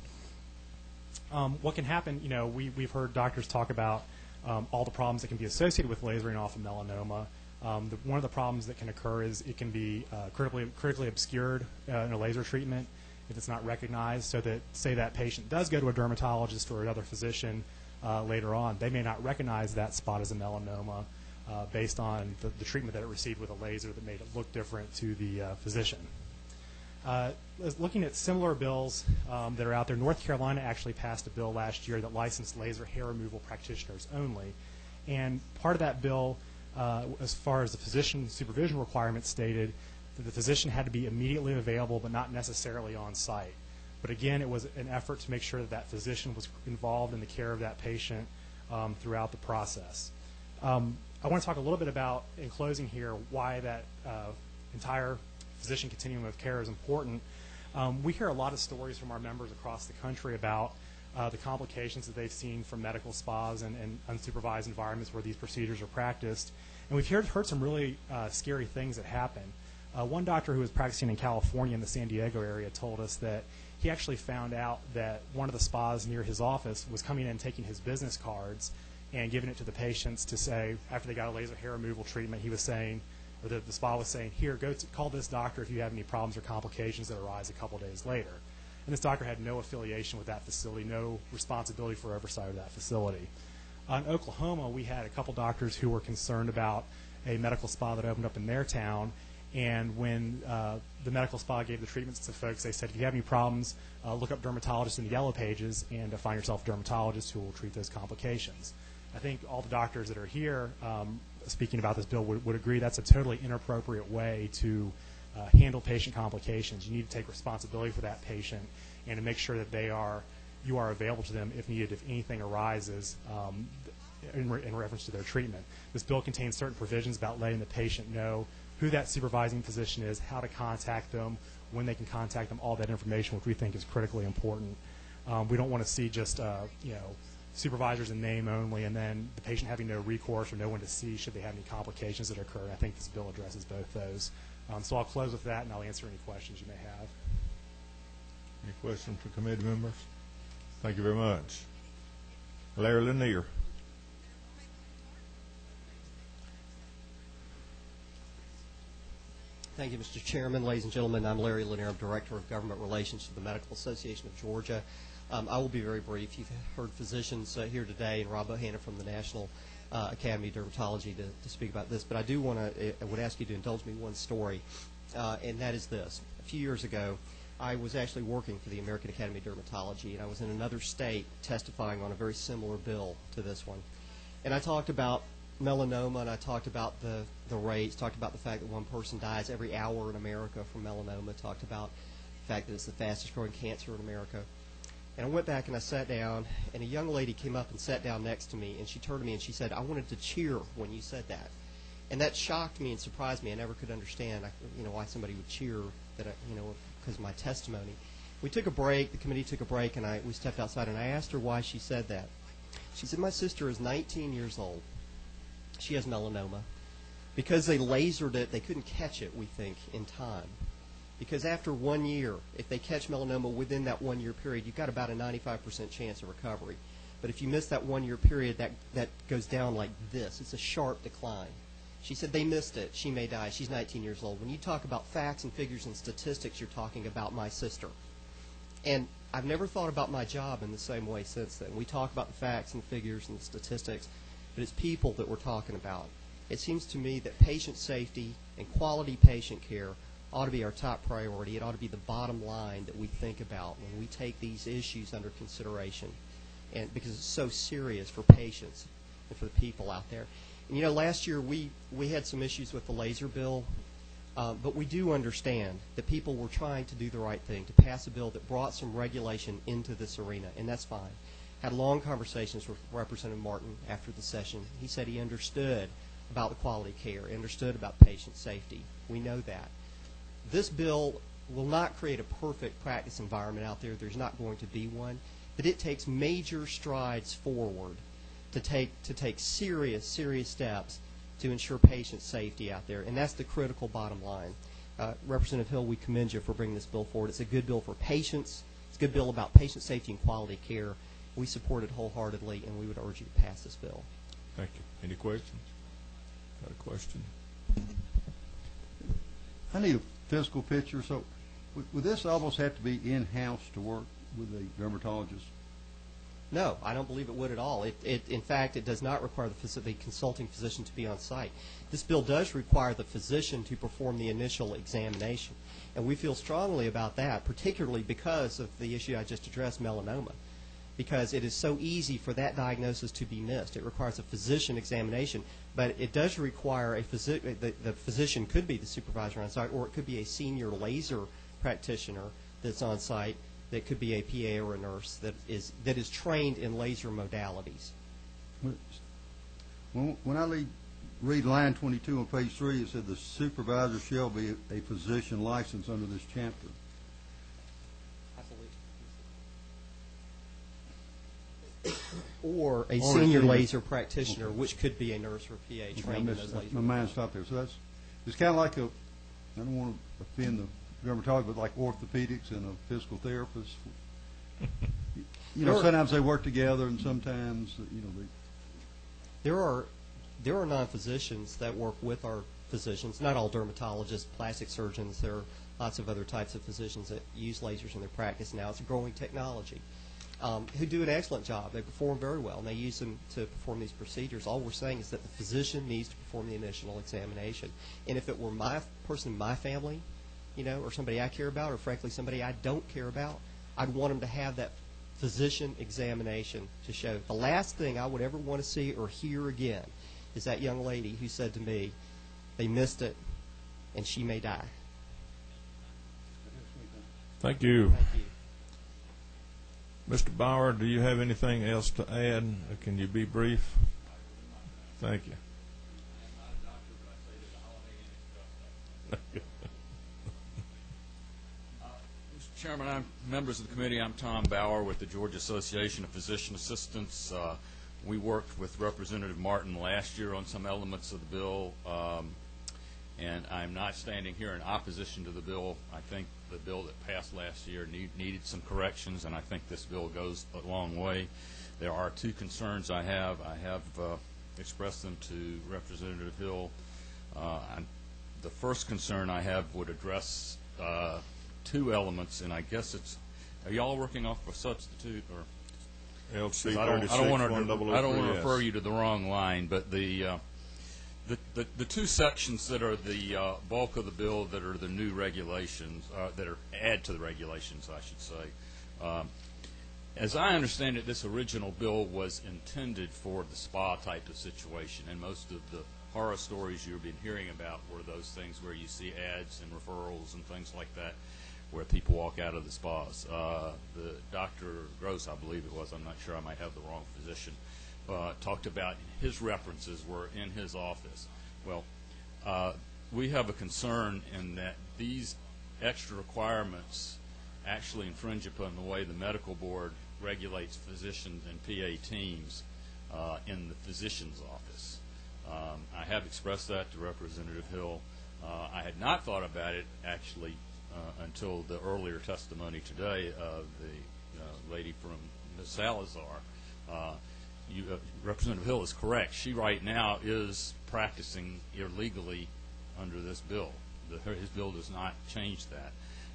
What can happen, we've heard doctors talk about all the problems that can be associated with lasering off of melanoma. One of the problems that can occur is it can be critically obscured in a laser treatment if it's not recognized, so that, say that patient does go to a dermatologist or another physician later on, they may not recognize that spot as a melanoma based on the treatment that it received with a laser that made it look different to the physician. Looking at similar bills that are out there, North Carolina actually passed a bill last year that licensed laser hair removal practitioners only. And part of that bill, as far as the physician supervision requirements stated, that the physician had to be immediately available but not necessarily on site. But again, it was an effort to make sure that that physician was involved in the care of that patient throughout the process. I want to talk a little bit about, in closing here, why that entire physician continuum of care is important. We hear a lot of stories from our members across the country about the complications that they've seen from medical spas and unsupervised environments where these procedures are practiced. And we've heard some really scary things that happen. One doctor who was practicing in California in the San Diego area told us that he actually found out that one of the spas near his office was coming in and taking his business cards and giving it to the patients to say, after they got a laser hair removal treatment, he was saying, or the spa was saying, here, call this doctor if you have any problems or complications that arise a couple days later. And this doctor had no affiliation with that facility, no responsibility for oversight of that facility. In Oklahoma, we had a couple doctors who were concerned about a medical spa that opened up in their town. And when the medical spa gave the treatments to folks, they said, if you have any problems, look up dermatologists in the yellow pages and find yourself a dermatologist who will treat those complications. I think all the doctors that are here speaking about this bill would agree that's a totally inappropriate way to handle patient complications. You need to take responsibility for that patient and to make sure that you are available to them if needed, if anything arises in reference to their treatment. This bill contains certain provisions about letting the patient know who that supervising physician is, how to contact them, when they can contact them, all that information, which we think is critically important. We don't want to see just supervisors in name only and then the patient having no recourse or no one to see should they have any complications that occur. I think this bill addresses both those. So I'll close with that and I'll answer any questions you may have. Any questions for committee members? Thank you very much. Larry Lanier. Thank you, Mr. Chairman. Ladies and gentlemen, I'm Larry Lanier. I'm Director of Government Relations for the Medical Association of Georgia. I will be very brief. You've heard physicians here today, and Rob Bohannon from the National Academy of Dermatology to speak about this, but I do want to, I would ask you to indulge me one story, and that is this. A few years ago, I was actually working for the American Academy of Dermatology, and I was in another state testifying on a very similar bill to this one. And I talked about melanoma, and I talked about the rates, talked about the fact that one person dies every hour in America from melanoma, talked about the fact that it's the fastest growing cancer in America. And I went back and I sat down, and a young lady came up and sat down next to me, and she turned to me and she said, "I wanted to cheer when you said that." And that shocked me and surprised me. I never could understand, why somebody would cheer because of my testimony. We took a break. The committee took a break, and we stepped outside, and I asked her why she said that. She said, "My sister is 19 years old. She has melanoma. Because they lasered it, they couldn't catch it, we think, in time. Because after 1 year, if they catch melanoma within that 1 year period, you've got about a 95% chance of recovery. But if you miss that 1 year period, that goes down like this. It's a sharp decline." She said they missed it. She may die. She's 19 years old. When you talk about facts and figures and statistics, you're talking about my sister. And I've never thought about my job in the same way since then. We talk about the facts and figures and statistics, but it's people that we're talking about. It seems to me that patient safety and quality patient care ought to be our top priority. It ought to be the bottom line that we think about when we take these issues under consideration, and because it's so serious for patients and for the people out there. And last year we had some issues with the laser bill, but we do understand that people were trying to do the right thing, to pass a bill that brought some regulation into this arena, and that's fine. Had long conversations with Representative Martin after the session. He said he understood about the quality care, understood about patient safety. We know that. This bill will not create a perfect practice environment out there. There's not going to be one, but it takes major strides forward to take serious steps to ensure patient safety out there, and that's the critical bottom line. Representative Hill, we commend you for bringing this bill forward. It's a good bill for patients. It's a good bill about patient safety and quality care. We support it wholeheartedly, and we would urge you to pass this bill. Thank you. Any questions? Got a question? I need a physical picture. So would this almost have to be in-house to work with a dermatologist? No, I don't believe it would at all. In fact, it does not require the consulting physician to be on site. This bill does require the physician to perform the initial examination, and we feel strongly about that, particularly because of the issue I just addressed, melanoma, because it is so easy for that diagnosis to be missed. It requires a physician examination, but it does require the physician could be the supervisor on site, or it could be a senior laser practitioner that's on site. That could be a PA or a nurse that is trained in laser modalities. When I read line 22 on page 3, it said the supervisor shall be a physician licensed under this chapter. Or a senior laser practitioner, which could be a nurse or a PA trained in those laser. My mind stopped there. So it's kind of like I don't want to offend the dermatologist, but like orthopedics and a physical therapist. Sometimes they work together, and sometimes There are non-physicians that work with our physicians. Not all dermatologists, plastic surgeons. There are lots of other types of physicians that use lasers in their practice now. It's a growing technology. Who do an excellent job. They perform very well, and they use them to perform these procedures. All we're saying is that the physician needs to perform the initial examination. And if it were my person in my family, or somebody I care about, or frankly somebody I don't care about, I'd want them to have that physician examination to show. The last thing I would ever want to see or hear again is that young lady who said to me, they missed it, and she may die. Thank you. Thank you. Mr. Bauer, do you have anything else to add? Can you be brief? Thank you. Mr. Chairman, members of the committee, I'm Tom Bauer with the Georgia Association of Physician Assistants. We worked with Representative Martin last year on some elements of the bill. And I'm not standing here in opposition to the bill. I think the bill that passed last year needed some corrections, and I think this bill goes a long way. There are two concerns I have. I have expressed them to Representative Hill. The first concern I have would address two elements, and I guess it's, are y'all working off a substitute or? LC I don't want to refer yes. you to the wrong line, but the two sections that are the bulk of the bill that are the new regulations, that are add to the regulations, I should say. As I understand it, this original bill was intended for the spa type of situation, and most of the horror stories you've been hearing about were those things where you see ads and referrals and things like that, where people walk out of the spas. The Dr. Gross, I believe it was, I'm not sure, I might have the wrong physician, talked about his references were in his office. Well, we have a concern in that these extra requirements actually infringe upon the way the medical board regulates physicians and PA teams in the physician's office. I have expressed that to Representative Hill. I had not thought about it actually until the earlier testimony today of the lady from Ms. Salazar. Representative Hill is correct. She right now is practicing illegally under this bill. His bill does not change that.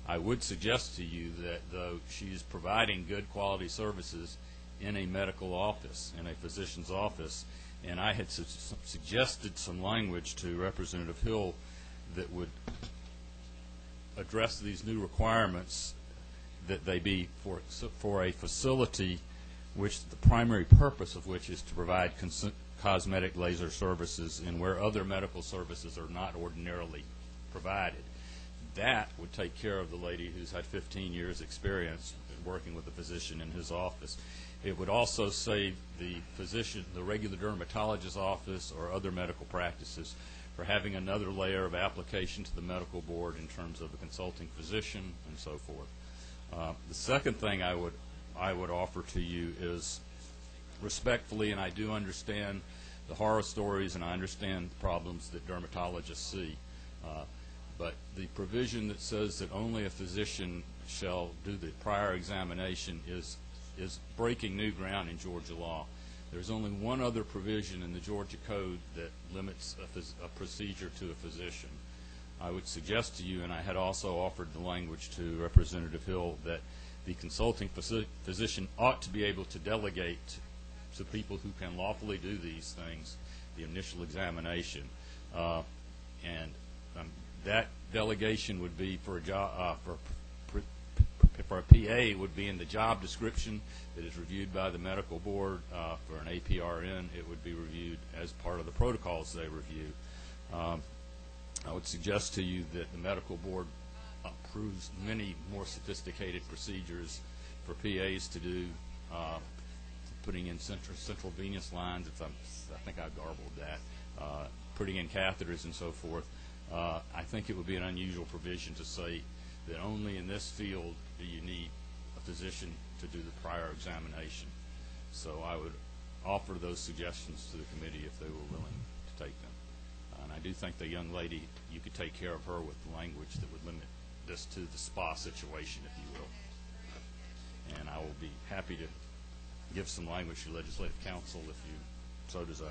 I would suggest to you that though she is providing good quality services in a medical office, in a physician's office, and I had suggested some language to Representative Hill that would address these new requirements, that they be for a facility which the primary purpose of which is to provide cosmetic laser services and where other medical services are not ordinarily provided. That would take care of the lady who's had 15 years experience working with a physician in his office. It would also save the physician, the regular dermatologist's office or other medical practices for having another layer of application to the medical board in terms of a consulting physician and so forth. The second thing I would offer to you is respectfully, and I do understand the horror stories and I understand the problems that dermatologists see, but the provision that says that only a physician shall do the prior examination is breaking new ground in Georgia law. There's only one other provision in the Georgia Code that limits a procedure to a physician. I would suggest to you, and I had also offered the language to Representative Hill, that the consulting physician ought to be able to delegate to people who can lawfully do these things the initial examination, and that delegation would be for a job for a PA would be in the job description that is reviewed by the medical board. For an APRN, it would be reviewed as part of the protocols they review. I would suggest to you that the medical board approves many more sophisticated procedures for PAs to do, putting in central venous lines, I think I garbled that, putting in catheters and so forth. I think it would be an unusual provision to say that only in this field do you need a physician to do the prior examination. So I would offer those suggestions to the committee if they were willing to take them. And I do think the young lady, you could take care of her with language that would limit this to the spa situation, if you will. And I will be happy to give some language to Legislative Council if you so desire.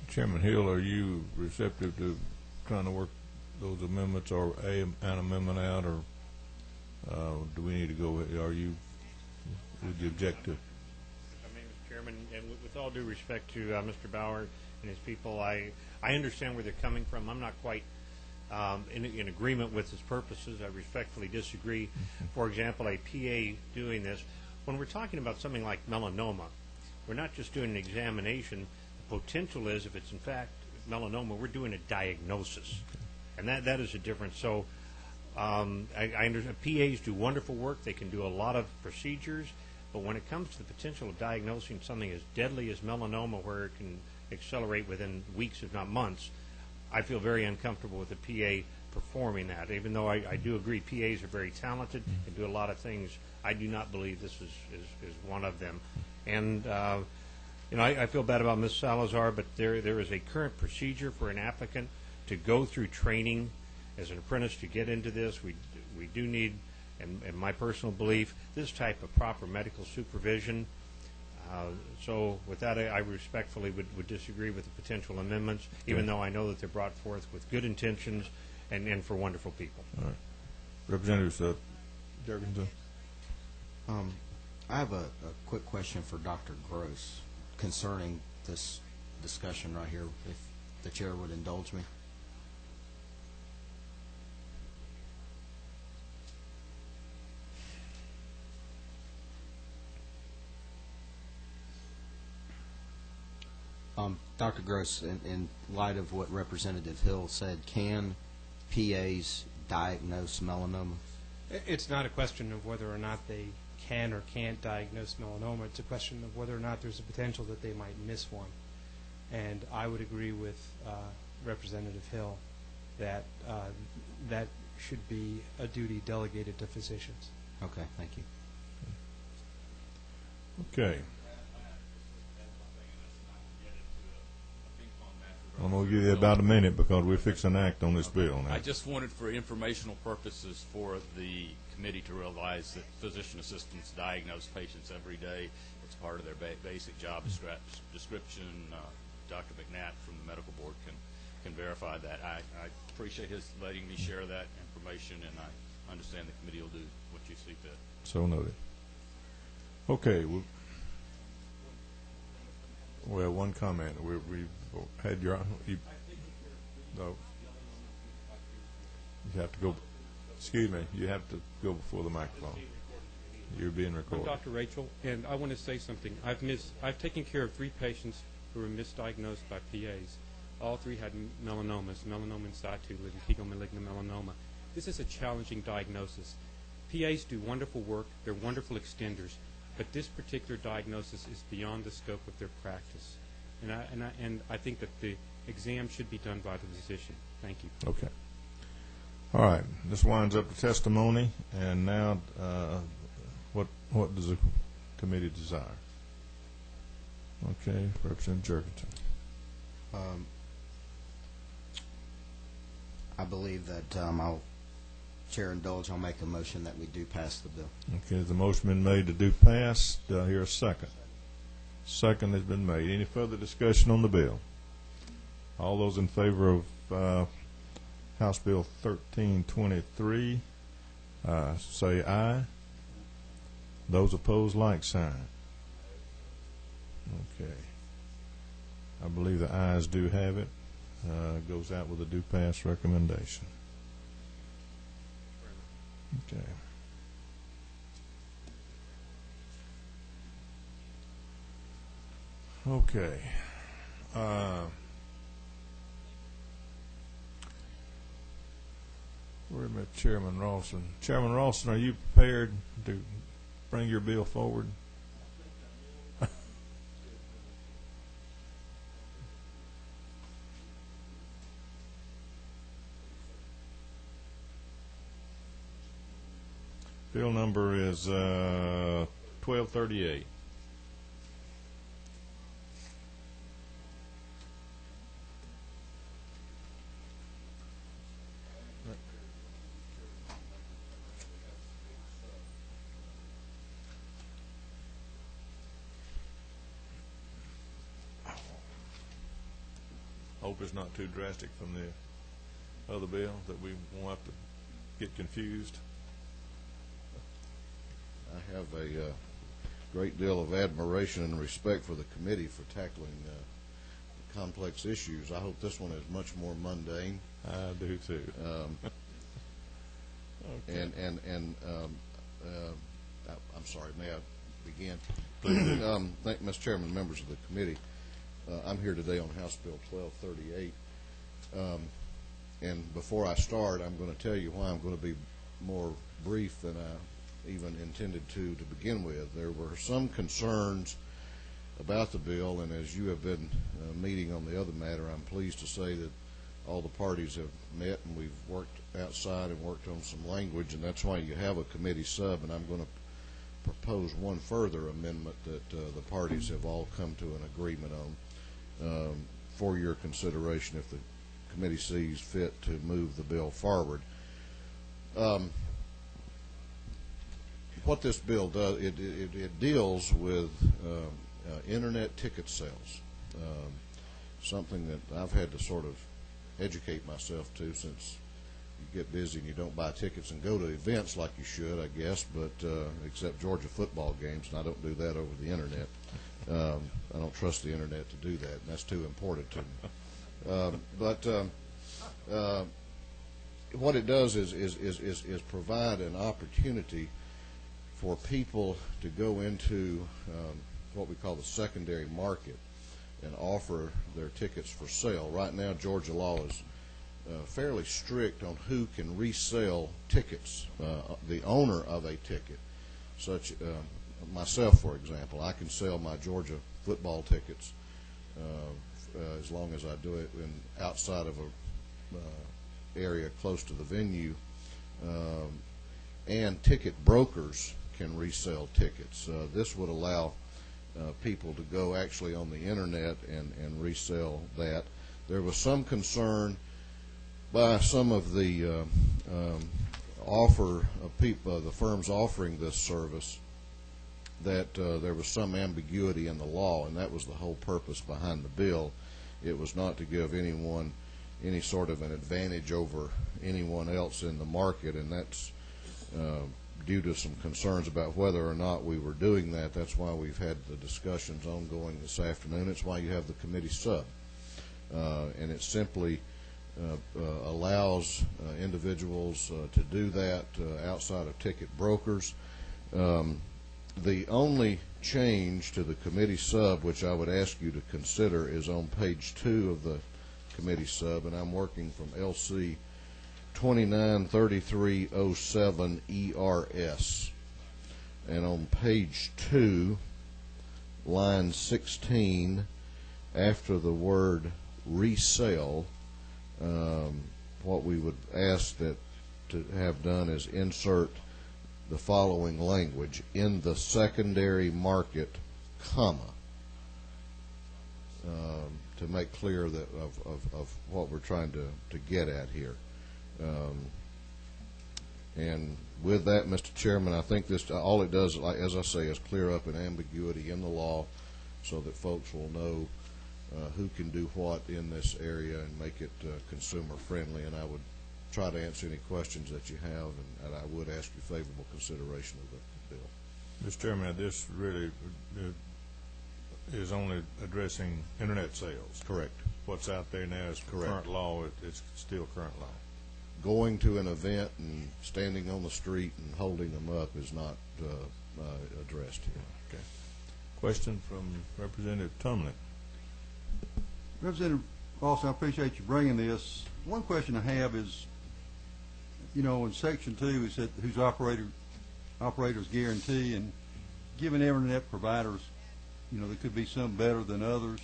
Chairman Hill, are you receptive to trying to work those amendments or an amendment out, or do we need to go? Would you object to? Mr. Chairman, and with all due respect to Mr. Bauer and his people, I understand where they're coming from. I'm not quite in agreement with his purposes. I respectfully disagree. For example, a PA doing this, when we're talking about something like melanoma, we're not just doing an examination. The potential is, if it's in fact melanoma, we're doing a diagnosis, and that is a difference. So I understand PAs do wonderful work. They can do a lot of procedures, but when it comes to the potential of diagnosing something as deadly as melanoma, where it can accelerate within weeks, if not months, I feel very uncomfortable with a PA performing that. Even though I do agree PAs are very talented and do a lot of things, I do not believe this is one of them. And I feel bad about Ms. Salazar, but there is a current procedure for an applicant to go through training as an apprentice to get into this. We do need, and my personal belief, this type of proper medical supervision. So with that, I respectfully would disagree with the potential amendments, even though I know that they're brought forth with good intentions and for wonderful people. All right. Representative Jurgensen. I have a quick question for Dr. Gross concerning this discussion right here, if the chair would indulge me. Dr. Gross, in light of what Representative Hill said, can PAs diagnose melanoma? It's not a question of whether or not they can or can't diagnose melanoma. It's a question of whether or not there's a potential that they might miss one. And I would agree with Representative Hill that that should be a duty delegated to physicians. Okay, thank you. Okay. I'm going to give you about a minute because we're fixing to act on this bill now. I just wanted, for informational purposes, for the committee to realize that physician assistants diagnose patients every day. It's part of their basic job description. Dr. McNatt from the medical board can verify that. I appreciate his letting me share that information, and I understand the committee will do what you see fit. So noted. Okay. Well, one comment. We've had your. No. You have to go. Excuse me. You have to go before the microphone. You're being recorded. I'm Dr. Rachel, and I want to say something. I've taken care of 3 patients who were misdiagnosed by PAs. All 3 had melanomas, melanoma in situ, lenticular malignant melanoma. This is a challenging diagnosis. PAs do wonderful work. They're wonderful extenders. But this particular diagnosis is beyond the scope of their practice. And I think that the exam should be done by the physician. Thank you. Okay. All right. This winds up the testimony. And now, what does the committee desire? Okay. Representative Jurgensen. I believe that I'll, Chair indulge, I'll make a motion that we do pass the bill. Okay, the motion been made to do pass. Do I hear a second? Second has been made. Any further discussion on the bill? All those in favor of House Bill 1323 say aye. Those opposed, like sign. Okay. I believe the ayes do have it. Goes out with a do pass recommendation. Okay. Okay. Where am I, Chairman Rawson? Chairman Rawson, are you prepared to bring your bill forward? Bill number is 1238. Hope it's not too drastic from the other bill that we won't have to get confused. I have a great deal of admiration and respect for the committee for tackling complex issues. I hope this one is much more mundane. I do too. Okay. I'm sorry. May I begin? Please do. Mr. Chairman, members of the committee, I'm here today on House Bill 1238. And before I start, I'm going to tell you why I'm going to be more brief than I even intended to begin with. There were some concerns about the bill, and as you have been meeting on the other matter, I'm pleased to say that all the parties have met and we've worked outside and worked on some language, and that's why you have a committee sub, and I'm going to propose one further amendment that the parties have all come to an agreement on for your consideration if the committee sees fit to move the bill forward. What this bill does, it deals with internet ticket sales, something that I've had to sort of educate myself to since you get busy and you don't buy tickets and go to events like you should, I guess, but except Georgia football games, and I don't do that over the internet. I don't trust the internet to do that, and that's too important to me. But what it does is provide an opportunity for people to go into what we call the secondary market and offer their tickets for sale. Right now, Georgia law is fairly strict on who can resell tickets. The owner of a ticket, such myself, for example, I can sell my Georgia football tickets as long as I do it outside of a area close to the venue, and ticket brokers can resell tickets. This would allow people to go actually on the internet and resell that. There was some concern by some of the the firms offering this service that there was some ambiguity in the law, and that was the whole purpose behind the bill. It was not to give anyone any sort of an advantage over anyone else in the market, and that's due to some concerns about whether or not we were doing that. That's why we've had the discussions ongoing this afternoon. It's why you have the committee sub. And it simply allows individuals to do that outside of ticket brokers. The only change to the committee sub, which I would ask you to consider, is on page 2 of the committee sub, and I'm working from LC 293307 ERS. And on page 2, line 16, after the word resale, what we would ask that to have done is insert the following language: in the secondary market, comma, to make clear that of what we're trying to get at here. And with that, Mr. Chairman, I think this all it does, like as I say, is clear up an ambiguity in the law so that folks will know who can do what in this area and make it consumer friendly. And I would try to answer any questions that you have, and I would ask you favorable consideration of the bill. Mr. Chairman, this really is only addressing internet sales. Correct. What's out there now is current law. It's still current law. Going to an event and standing on the street and holding them up is not addressed here. Okay. Question from Representative Tumlin. Representative Austin, I appreciate you bringing this. One question I have is, you know, in Section 2, it said whose operators guarantee, and given internet providers, you know, there could be some better than others.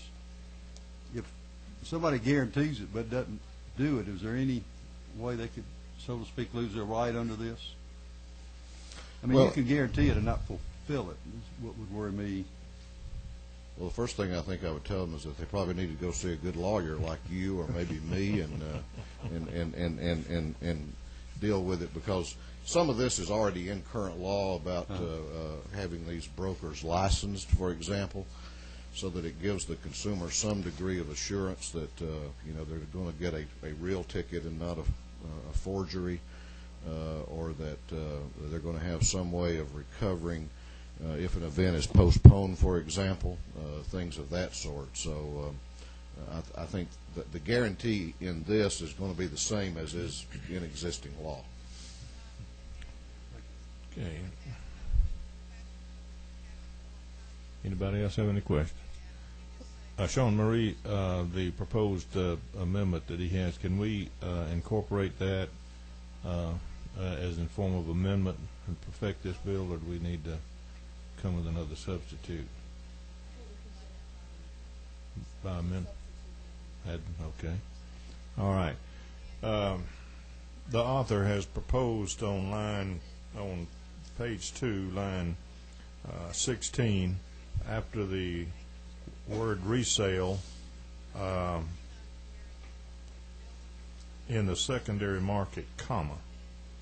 If somebody guarantees it but doesn't do it, is there any way they could, so to speak, lose their right under this? I mean, you can guarantee it and not fulfill it. Is what would worry me. Well, the first thing I think I would tell them is that they probably need to go see a good lawyer like you or maybe me and deal with it, because some of this is already in current law about having these brokers licensed, for example, so that it gives the consumer some degree of assurance that you know, they're going to get a real ticket and not a forgery, or that they're going to have some way of recovering if an event is postponed, for example, things of that sort. So I think that the guarantee in this is going to be the same as is in existing law. Okay. Anybody else have any questions? Sean Marie, the proposed amendment that he has, can we incorporate that as in form of amendment and perfect this bill, or do we need to come with another substitute? By amendment? Okay. All right. The author has proposed on page 2, line 16, after the word resale, in the secondary market, comma,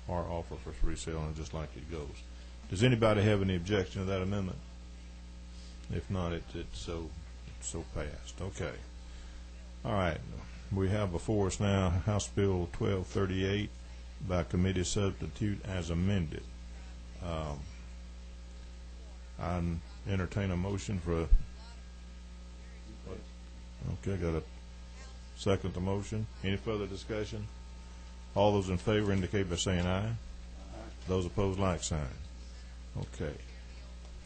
or offer for resale, and just like it goes. Does anybody have any objection to that amendment? If not, it's so passed. Okay. All right. We have before us now House Bill 1238 by committee substitute as amended. I entertain a motion for. Okay, got a second the motion. Any further discussion? All those in favor indicate by saying aye. Those opposed, like sign. Okay.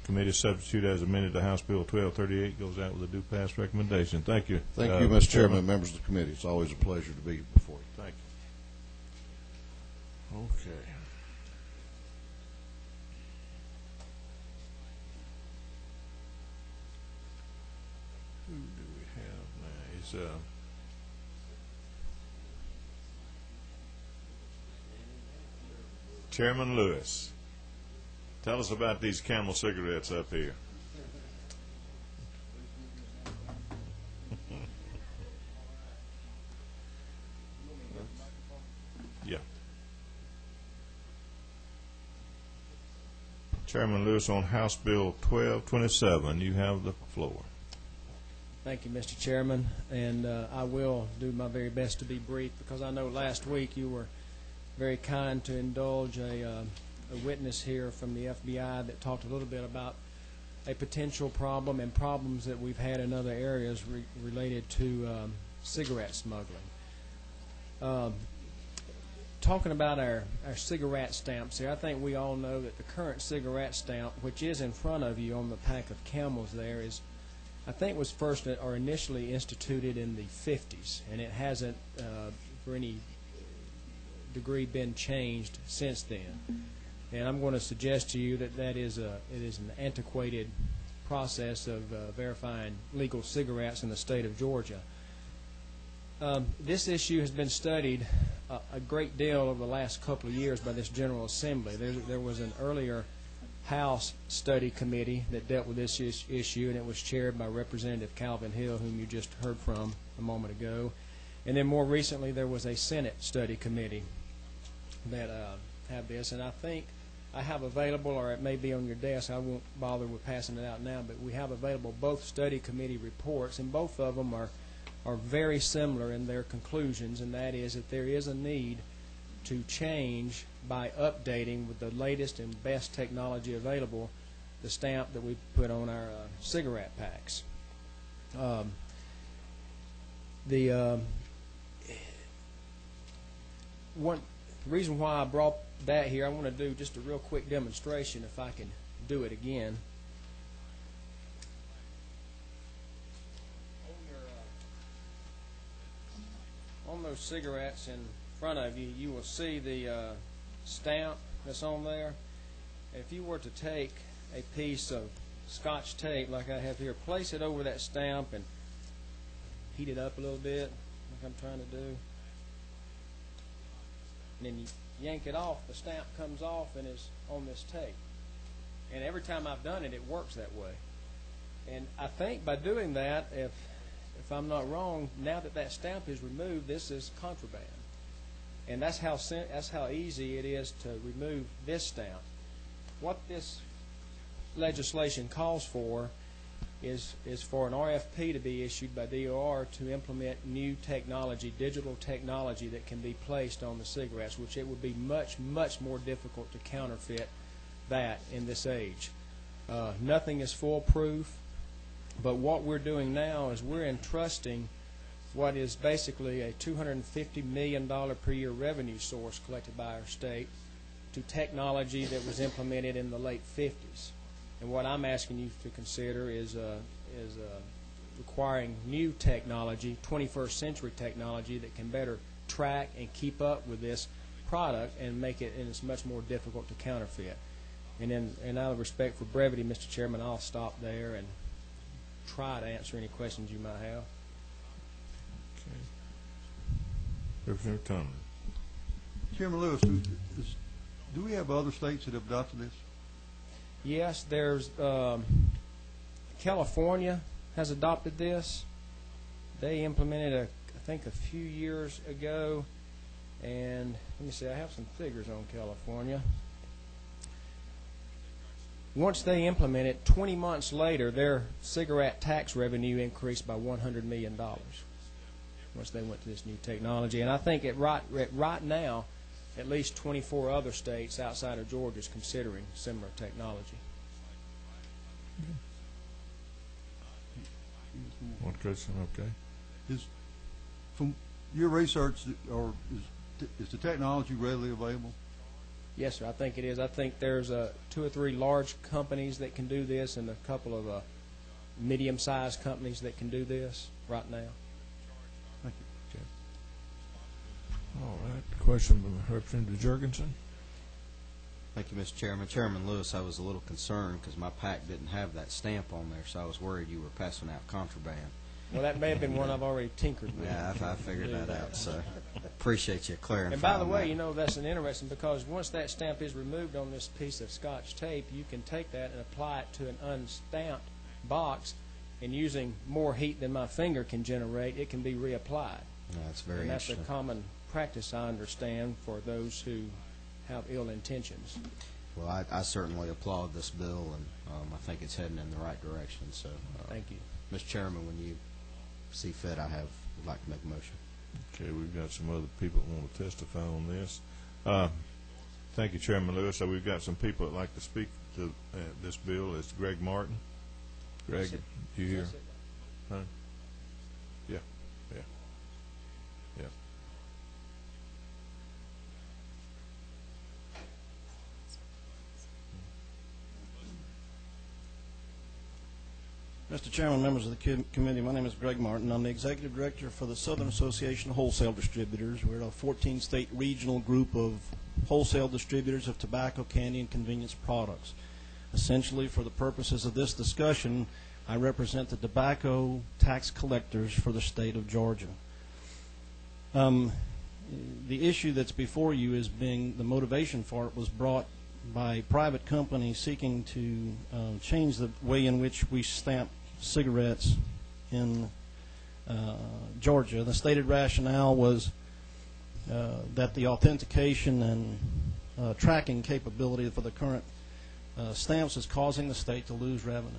Committee substitute as amended to House Bill 1238 goes out with a due pass recommendation. Thank you. Thank you, Mr. Chairman, members of the committee. It's always a pleasure to be before you. Thank you. Okay. Who do we have now? Is Chairman Lewis. Tell us about these Camel cigarettes up here. Yeah. Chairman Lewis on House Bill 1227. You have the floor. Thank you, Mr. Chairman, and I will do my very best to be brief because I know last week you were very kind to indulge a witness here from the FBI that talked a little bit about a potential problem and problems that we've had in other areas related to cigarette smuggling. Talking about our cigarette stamps here, I think we all know that the current cigarette stamp, which is in front of you on the pack of Camels there, is I think was first or initially instituted in the 50s, and it hasn't for any degree been changed since then. And I'm going to suggest to you that it is an antiquated process of verifying legal cigarettes in the state of Georgia. This issue has been studied a great deal over the last couple of years by this General Assembly. There was an earlier House study committee that dealt with this issue, and it was chaired by Representative Calvin Hill, whom you just heard from a moment ago. And then more recently, there was a Senate study committee that have this, and I think I have available, or it may be on your desk, I won't bother with passing it out now, but we have available both study committee reports, and both of them are very similar in their conclusions, and that is that there is a need to change by updating with the latest and best technology available the stamp that we put on our cigarette packs. The reason why I brought that here, I want to do just a real quick demonstration if I can do it again. On those cigarettes in front of you, you will see the stamp that's on there. If you were to take a piece of Scotch tape like I have here, place it over that stamp and heat it up a little bit like I'm trying to do, and then you yank it off, the stamp comes off and is on this tape. And every time I've done it, it works that way. And I think by doing that, if I'm not wrong, now that stamp is removed, this is contraband. And that's how easy it is to remove this stamp. What this legislation calls for is for an RFP to be issued by DOR to implement new technology, digital technology that can be placed on the cigarettes, which it would be much, much more difficult to counterfeit that in this age. Nothing is foolproof, but what we're doing now is we're entrusting what is basically a $250 million per year revenue source collected by our state to technology that was implemented in the late 50s. And what I'm asking you to consider is requiring new technology, 21st century technology that can better track and keep up with this product and make it, and it's much more difficult to counterfeit. And out of respect for brevity, Mr. Chairman, I'll stop there and try to answer any questions you might have. Okay. Representative Tomlin. Chairman Lewis, do we have other states that have adopted this? Yes, there's California has adopted this. They implemented I think a few years ago, and let me see, I have some figures on California. Once they implement it, 20 months later, their cigarette tax revenue increased by $100 million once they went to this new technology. And I think right now, at least 24 other states outside of Georgia is considering similar technology. One question, okay. From your research, is the technology readily available? Yes, sir. I think it is. I think there's 2 or 3 large companies that can do this, and a couple of medium-sized companies that can do this right now. Thank you. Okay. All right. Question from Representative Jurgensen. Thank you, Mr. Chairman. Chairman Lewis, I was a little concerned because my pack didn't have that stamp on there, so I was worried you were passing out contraband. Well, that may have been one I've already tinkered with. Yeah, I figured that out, so appreciate you clarifying. And by the way, that. you know, that's an interesting, because once that stamp is removed on this piece of Scotch tape, you can take that and apply it to an unstamped box, and using more heat than my finger can generate, it can be reapplied. That's very and that's interesting. a common practice, I understand, for those who have ill intentions. Well, I certainly applaud this bill, and I think it's heading in the right direction. So, thank you, Mr. Chairman. When you see fit, would like to make a motion. Okay, we've got some other people that want to testify on this. Thank you, Chairman Lewis. So we've got some people that like to speak to this bill. It's Greg Martin. Greg, you here? Huh? Yeah. Mr. Chairman, members of the committee, my name is Greg Martin. I'm the Executive Director for the Southern Association of Wholesale Distributors. We're a 14-state regional group of wholesale distributors of tobacco, candy, and convenience products. Essentially, for the purposes of this discussion, I represent the tobacco tax collectors for the state of Georgia. The issue that's before you is being, the motivation for it was brought by a private company seeking to change the way in which we stamp cigarettes in Georgia. The stated rationale was that the authentication and tracking capability for the current stamps is causing the state to lose revenue.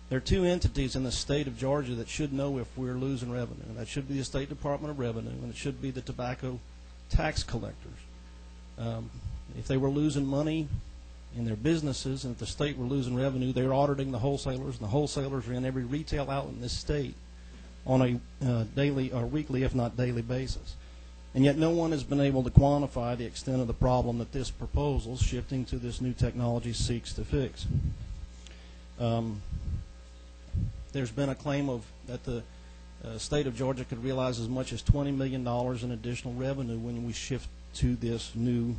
There are 2 entities in the state of Georgia that should know if we're losing revenue. That should be the State Department of Revenue, and it should be the tobacco tax collectors. If they were losing money in their businesses, and if the state were losing revenue, they're auditing the wholesalers, and the wholesalers are in every retail outlet in this state on a daily or weekly, if not daily basis. And yet no one has been able to quantify the extent of the problem that this proposal, shifting to this new technology, seeks to fix. There's been a claim that the state of Georgia could realize as much as $20 million in additional revenue when we shift to this new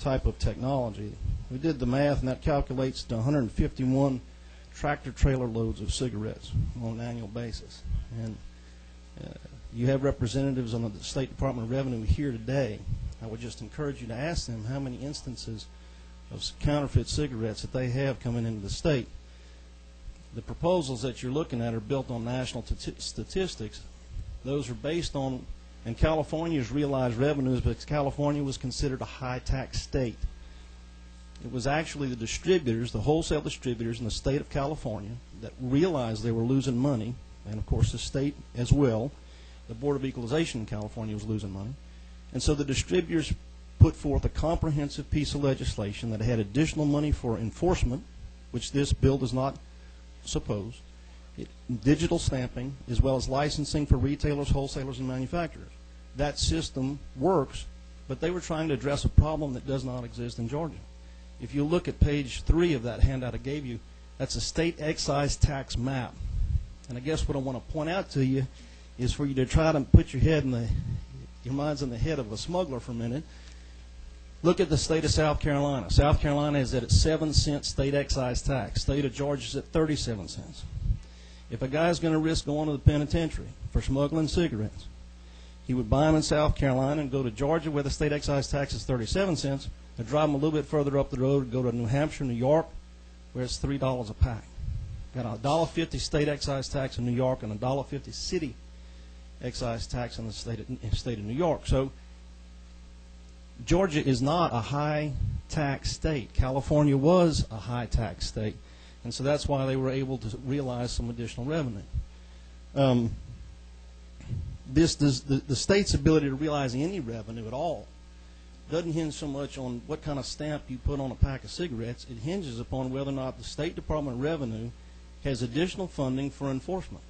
type of technology. We did the math, and that calculates to 151 tractor-trailer loads of cigarettes on an annual basis. And you have representatives on the State Department of Revenue here today. I would just encourage you to ask them how many instances of counterfeit cigarettes that they have coming into the state. The proposals that you're looking at are built on national statistics. Those are based on, and California's realized revenues, because California was considered a high-tax state. It was actually the distributors, the wholesale distributors in the state of California, that realized they were losing money, and of course the state as well. The Board of Equalization in California was losing money. And so the distributors put forth a comprehensive piece of legislation that had additional money for enforcement, which this bill does not suppose, digital stamping, as well as licensing for retailers, wholesalers, and manufacturers. That system works, but they were trying to address a problem that does not exist in Georgia. If you look at page 3 of that handout I gave you, that's a state excise tax map. And I guess what I want to point out to you is for you to try to put your minds in the head of a smuggler for a minute. Look at the state of South Carolina. South Carolina is at its 7-cent state excise tax. State of Georgia is at 37 cents. If a guy's going to risk going to the penitentiary for smuggling cigarettes, He would buy them in South Carolina and go to Georgia where the state excise tax is 37 cents, and drive them a little bit further up the road, go to New Hampshire, New York, where it's $3 a pack. Got a $1.50 state excise tax in New York and a $1.50 city excise tax in the state of New York. So Georgia is not a high tax state. California was a high tax state, and so that's why they were able to realize some additional revenue. The state's ability to realize any revenue at all doesn't hinge so much on what kind of stamp you put on a pack of cigarettes. It hinges upon whether or not the State Department of Revenue has additional funding for enforcement.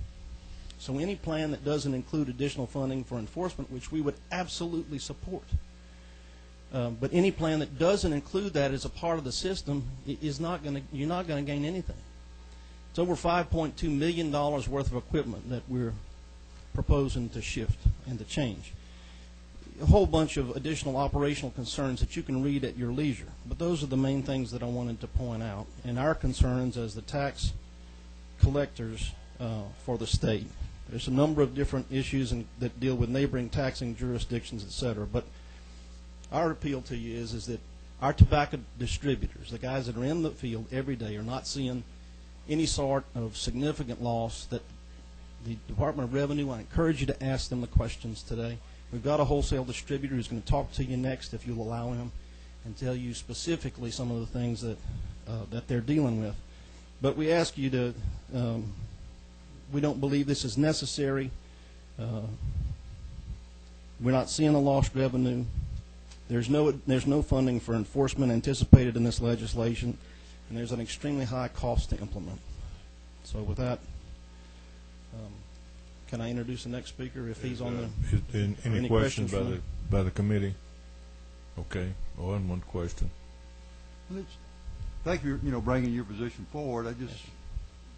So any plan that doesn't include additional funding for enforcement, which we would absolutely support, but any plan that doesn't include that as a part of the system is not going to, you're not going to gain anything. It's over $5.2 million worth of equipment that we're proposing to shift and to change. A whole bunch of additional operational concerns that you can read at your leisure, but those are the main things that I wanted to point out, and our concerns as the tax collectors for the state. There's a number of different issues that deal with neighboring taxing jurisdictions, etc. But our appeal to you is that our tobacco distributors, the guys that are in the field every day, are not seeing any sort of significant loss. That the Department of Revenue, I encourage you to ask them the questions today. We've got a wholesale distributor who's going to talk to you next, if you'll allow him, and tell you specifically some of the things that they're dealing with. But we ask you to, we don't believe this is necessary. We're not seeing a lost revenue. There's no funding for enforcement anticipated in this legislation, and there's an extremely high cost to implement. So with that, can I introduce the next speaker if he's on the... Any questions by the committee? Okay. Well, one question. Thank you, bringing your position forward. I just,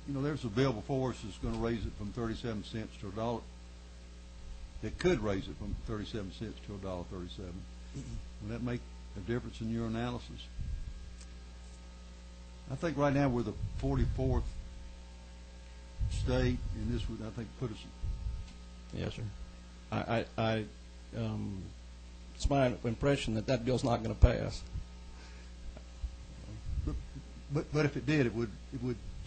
there's a bill before us that's going to raise it from 37 cents to $1. That could raise it from 37 cents to $1.37. Will that make a difference in your analysis? I think right now we're the 44th state, and this would, I think, put us... Yes, sir. It's my impression that bill's not going to pass. But if it did, it would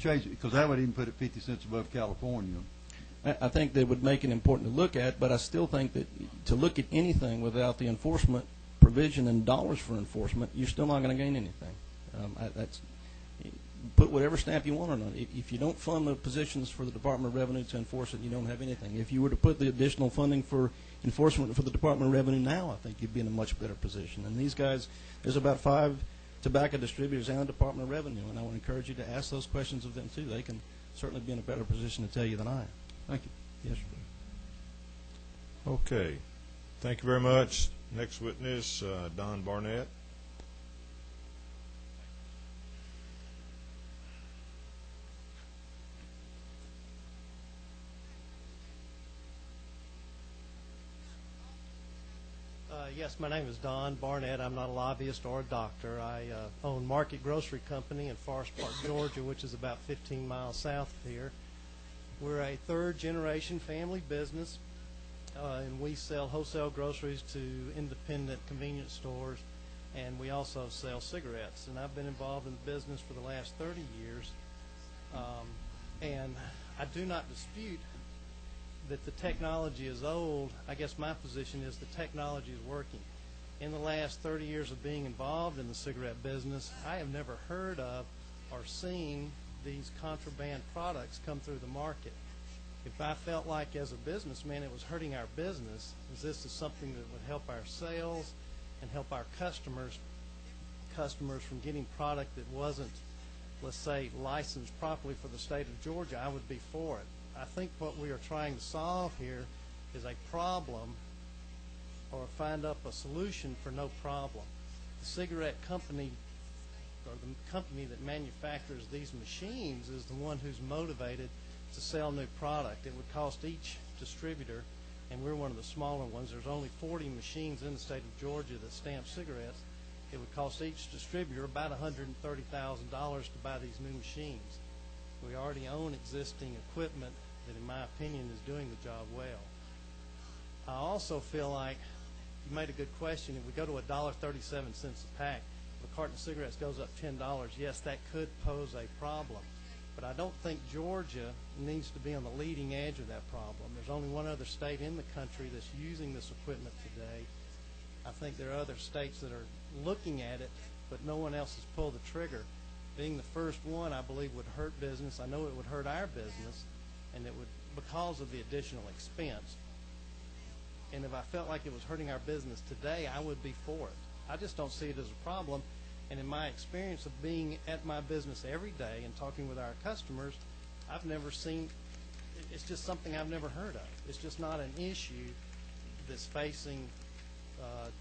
change it, because that would even put it 50 cents above California. I think that would make it important to look at, but I still think that to look at anything without the enforcement provision and dollars for enforcement, you're still not going to gain anything. Put whatever stamp you want on it. If you don't fund the positions for the Department of Revenue to enforce it, you don't have anything. If you were to put the additional funding for enforcement for the Department of Revenue now, I think you'd be in a much better position. And these guys, there's about 5 tobacco distributors and the Department of Revenue, and I would encourage you to ask those questions of them too. They can certainly be in a better position to tell you than I am. Thank you. Yes, sir. Okay. Thank you very much. Next witness, Don Barnett. Yes, my name is Don Barnett. I'm not a lobbyist or a doctor. I own Market Grocery Company in Forest Park, Georgia, which is about 15 miles south of here. We're a third-generation family business, and we sell wholesale groceries to independent convenience stores, and we also sell cigarettes. And I've been involved in the business for the last 30 years, and I do not dispute that the technology is old. I guess my position is the technology is working. In the last 30 years of being involved in the cigarette business, I have never heard of or seen these contraband products come through the market. If I felt like as a businessman it was hurting our business, this is something that would help our sales and help our customers from getting product that wasn't, let's say, licensed properly for the state of Georgia, I would be for it. I think what we are trying to solve here is a problem or find up a solution for no problem. The cigarette company or the company that manufactures these machines is the one who's motivated to sell new product. It would cost each distributor, and we're one of the smaller ones, there's only 40 machines in the state of Georgia that stamp cigarettes. It would cost each distributor about $130,000 to buy these new machines. We already own existing equipment that, in my opinion, is doing the job well. I also feel like you made a good question. If we go to $1.37 a pack, if a carton of cigarettes goes up $10, yes, that could pose a problem. But I don't think Georgia needs to be on the leading edge of that problem. There's only one other state in the country that's using this equipment today. I think there are other states that are looking at it, but no one else has pulled the trigger. Being the first one, I believe, would hurt business. I know it would hurt our business, and it would because of the additional expense. And if I felt like it was hurting our business today, I would be for it. I just don't see it as a problem. And in my experience of being at my business every day and talking with our customers, I've never seen, it's just something I've never heard of. It's just not an issue that's facing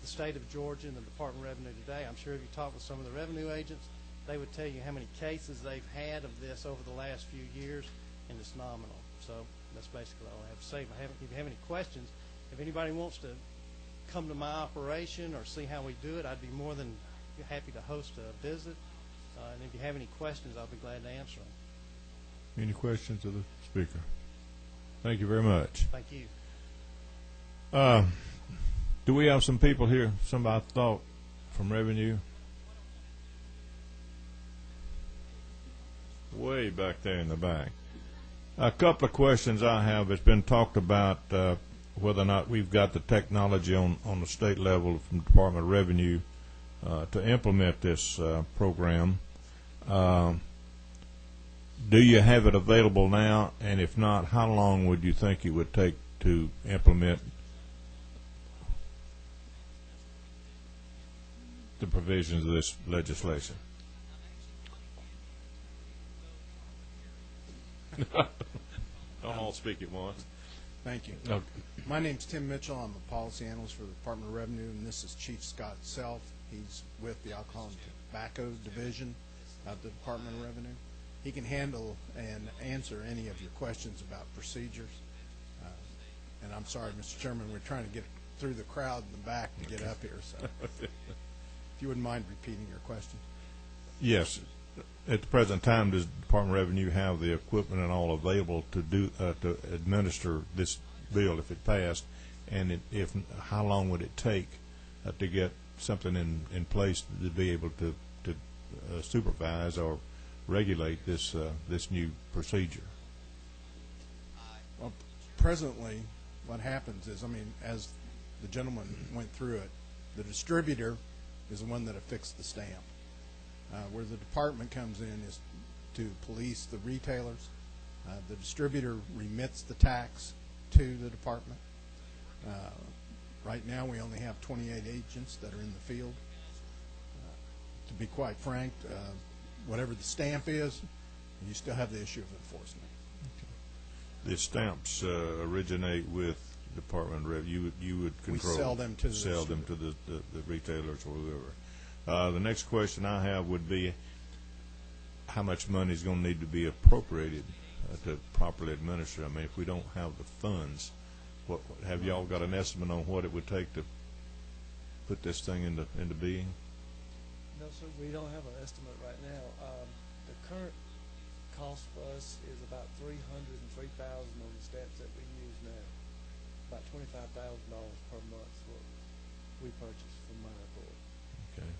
the state of Georgia and the Department of Revenue today. I'm sure if you talk with some of the revenue agents, they would tell you how many cases they've had of this over the last few years, and it's nominal. So that's basically all I have to say. If you have any questions, if anybody wants to come to my operation or see how we do it, I'd be more than happy to host a visit. And if you have any questions, I'll be glad to answer them. Any questions of the speaker? Thank you very much. Thank you. Do we have some people here, somebody thought, from Revenue? Way back there in the back. A couple of questions I have. It's been talked about whether or not we've got the technology on the state level from the Department of Revenue to implement this program. Do you have it available now? And if not, how long would you think it would take to implement the provisions of this legislation? Don't all speak at once. Thank you. Okay. My name's Tim Mitchell. I'm a policy analyst for the Department of Revenue, and this is Chief Scott Self. He's with the Alcohol and Tobacco Division of the Department of Revenue. He can handle and answer any of your questions about procedures. And I'm sorry, Mr. Chairman, we're trying to get through the crowd in the back to get up here. So if you wouldn't mind repeating your question. Yes. At the present time, does the Department of Revenue have the equipment and all available to do to administer this bill if it passed? And if how long would it take to get something in place to be able to supervise or regulate this this new procedure? Well, presently, what happens is, I mean, as the gentleman went through it, the distributor is the one that affixed the stamp. Where the department comes in is to police the retailers. The distributor remits the tax to the department. Right now we only have 28 agents that are in the field. To be quite frank, whatever the stamp is, you still have the issue of enforcement. Okay. The stamps originate with the Department of Revenue. You would control. We sell them to the retailers or whoever. The next question I have would be how much money is going to need to be appropriated to properly administer. I mean, if we don't have the funds, what have y'all got an estimate on what it would take to put this thing into being? No, sir, we don't have an estimate right now. The current cost for us is about $303,000 on the stamps that we use now. About $25,000 per month is what we purchase from my report. Okay.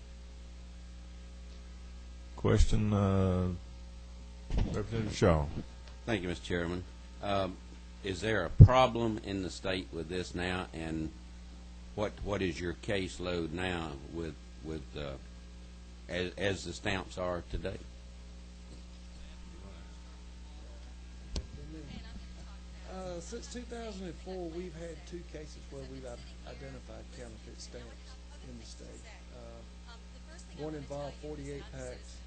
Question, Representative Shaw. Thank you, Mr. Chairman. Is there a problem in the state with this now, and what is your caseload now with as the stamps are today? Since 2004, we've had 2 cases where we've identified counterfeit stamps in the state. One involved 48 packs,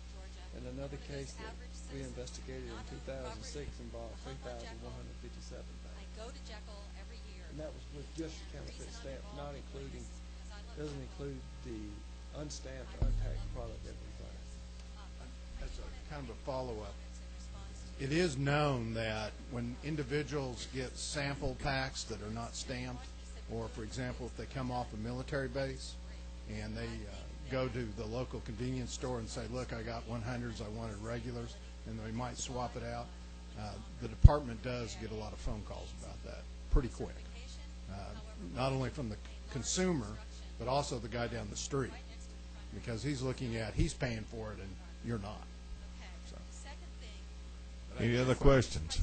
and another case that we investigated in 2006 involved 3,157 packs. And that was with just counterfeit stamps, not including, doesn't include the unstamped, untaxed product that we find. As a kind of a follow-up, it is known that when individuals get sample packs that are not stamped, or for example, if they come off a military base and they go to the local convenience store and say, look, I got 100s, I wanted regulars, and they might swap it out. The department does get a lot of phone calls about that pretty quick. not only from the consumer, but also the guy down the street, because he's paying for it and you're not. So. Any other questions?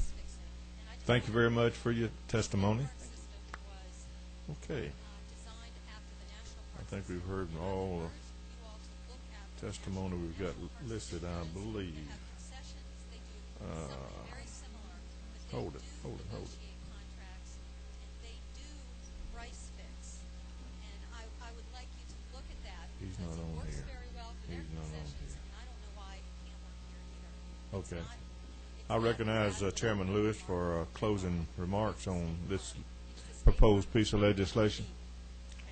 Thank you very much for your testimony. Okay. I think we've heard all the testimony we've got listed, I believe. Hold it. He's not on here. Okay. I recognize Chairman Lewis for closing remarks on this proposed piece of legislation.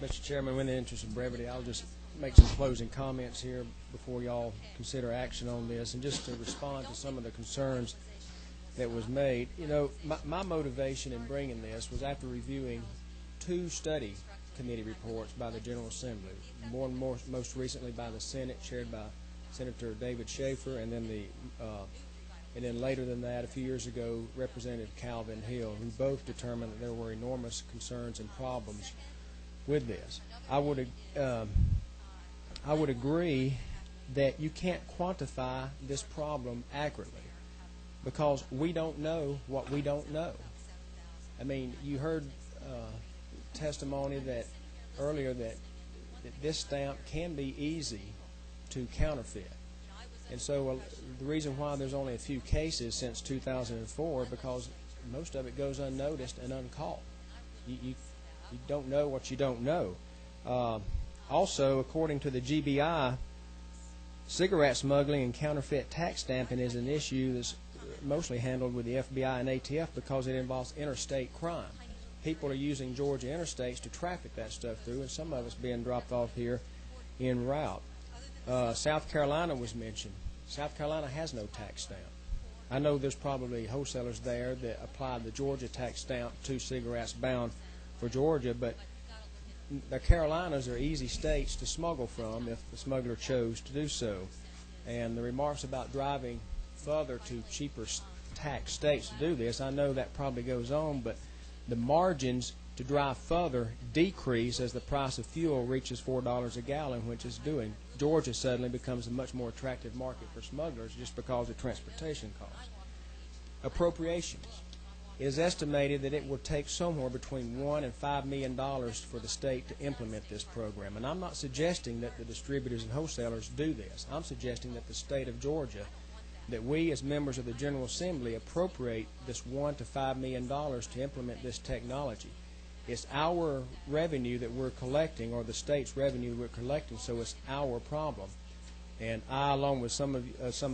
Mr. Chairman, in the interest of brevity, I'll just make some closing comments here before y'all consider action on this, and just to respond to some of the concerns that was made. You know, my motivation in bringing this was after reviewing 2 study committee reports by the General Assembly, most recently by the Senate, chaired by Senator David Schaefer, and then later than that, a few years ago, Representative Calvin Hill, who both determined that there were enormous concerns and problems with this. I would agree that you can't quantify this problem accurately because we don't know what we don't know. I mean, you heard testimony earlier that this stamp can be easy to counterfeit. And so the reason why there's only a few cases since 2004 because most of it goes unnoticed and uncaught. You don't know what you don't know. Also, according to the GBI, cigarette smuggling and counterfeit tax stamping is an issue that's mostly handled with the FBI and ATF because it involves interstate crime. People are using Georgia interstates to traffic that stuff through, and some of it's being dropped off here en route. South Carolina was mentioned. South Carolina has no tax stamp. I know there's probably wholesalers there that apply the Georgia tax stamp to cigarettes bound for Georgia, but the Carolinas are easy states to smuggle from if the smuggler chose to do so. And the remarks about driving further to cheaper tax states to do this, I know that probably goes on, but the margins to drive further decrease as the price of fuel reaches $4 a gallon, which is doing. Georgia suddenly becomes a much more attractive market for smugglers just because of transportation costs. Appropriations. It is estimated that it will take somewhere between $1 and $5 million for the state to implement this program. And I'm not suggesting that the distributors and wholesalers do this. I'm suggesting that the state of Georgia, that we as members of the General Assembly appropriate this $1 to $5 million to implement this technology. It's our revenue that we're collecting, or the state's revenue we're collecting, so it's our problem. And I, along with some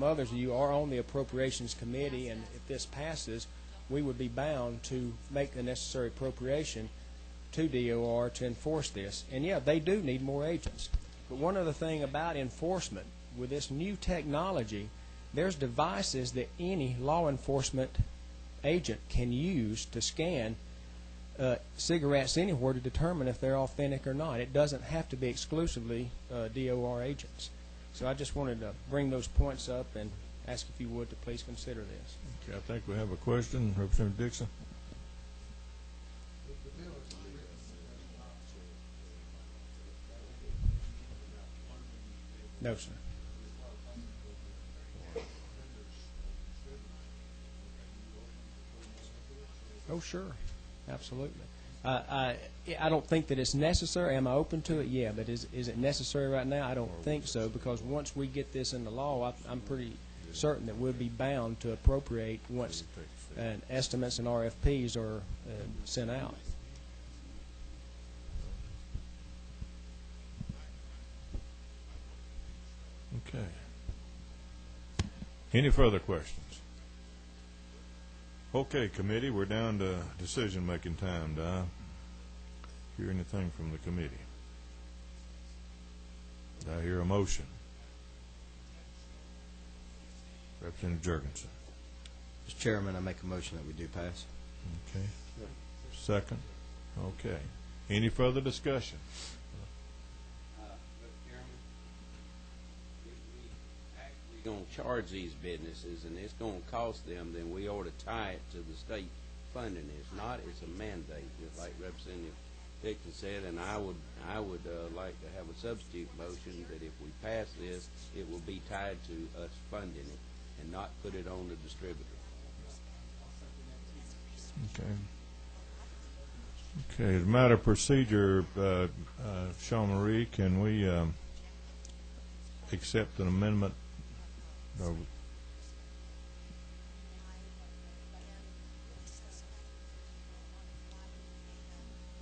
others of you, are on the Appropriations Committee, and if this passes, we would be bound to make the necessary appropriation to DOR to enforce this. And yeah, they do need more agents. But one other thing about enforcement, with this new technology, there's devices that any law enforcement agent can use to scan cigarettes anywhere to determine if they're authentic or not. It doesn't have to be exclusively DOR agents. So I just wanted to bring those points up and ask if you would to please consider this. Okay, I think we have a question. Representative Dixon. No, sir. Oh, sure. Absolutely. I don't think that it's necessary. Am I open to it? Yeah, but is it necessary right now? I don't think so, because once we get this into law, I'm pretty certain that we'll be bound to appropriate once estimates and RFPs are sent out. Okay. Any further questions? Okay, committee, we're down to decision-making time. Do I hear anything from the committee? Do I hear a motion? Representative Jurgensen. Mr. Chairman, I make a motion that we do pass. Okay. Second? Okay. Any further discussion? Going to charge these businesses, and it's going to cost them, then we ought to tie it to the state funding is. Not it's a mandate, just like Representative Dixon said, and I would like to have a substitute motion that if we pass this, it will be tied to us funding it and not put it on the distributor. Okay. Okay, as a matter of procedure, Sean Marie, can we accept an amendment?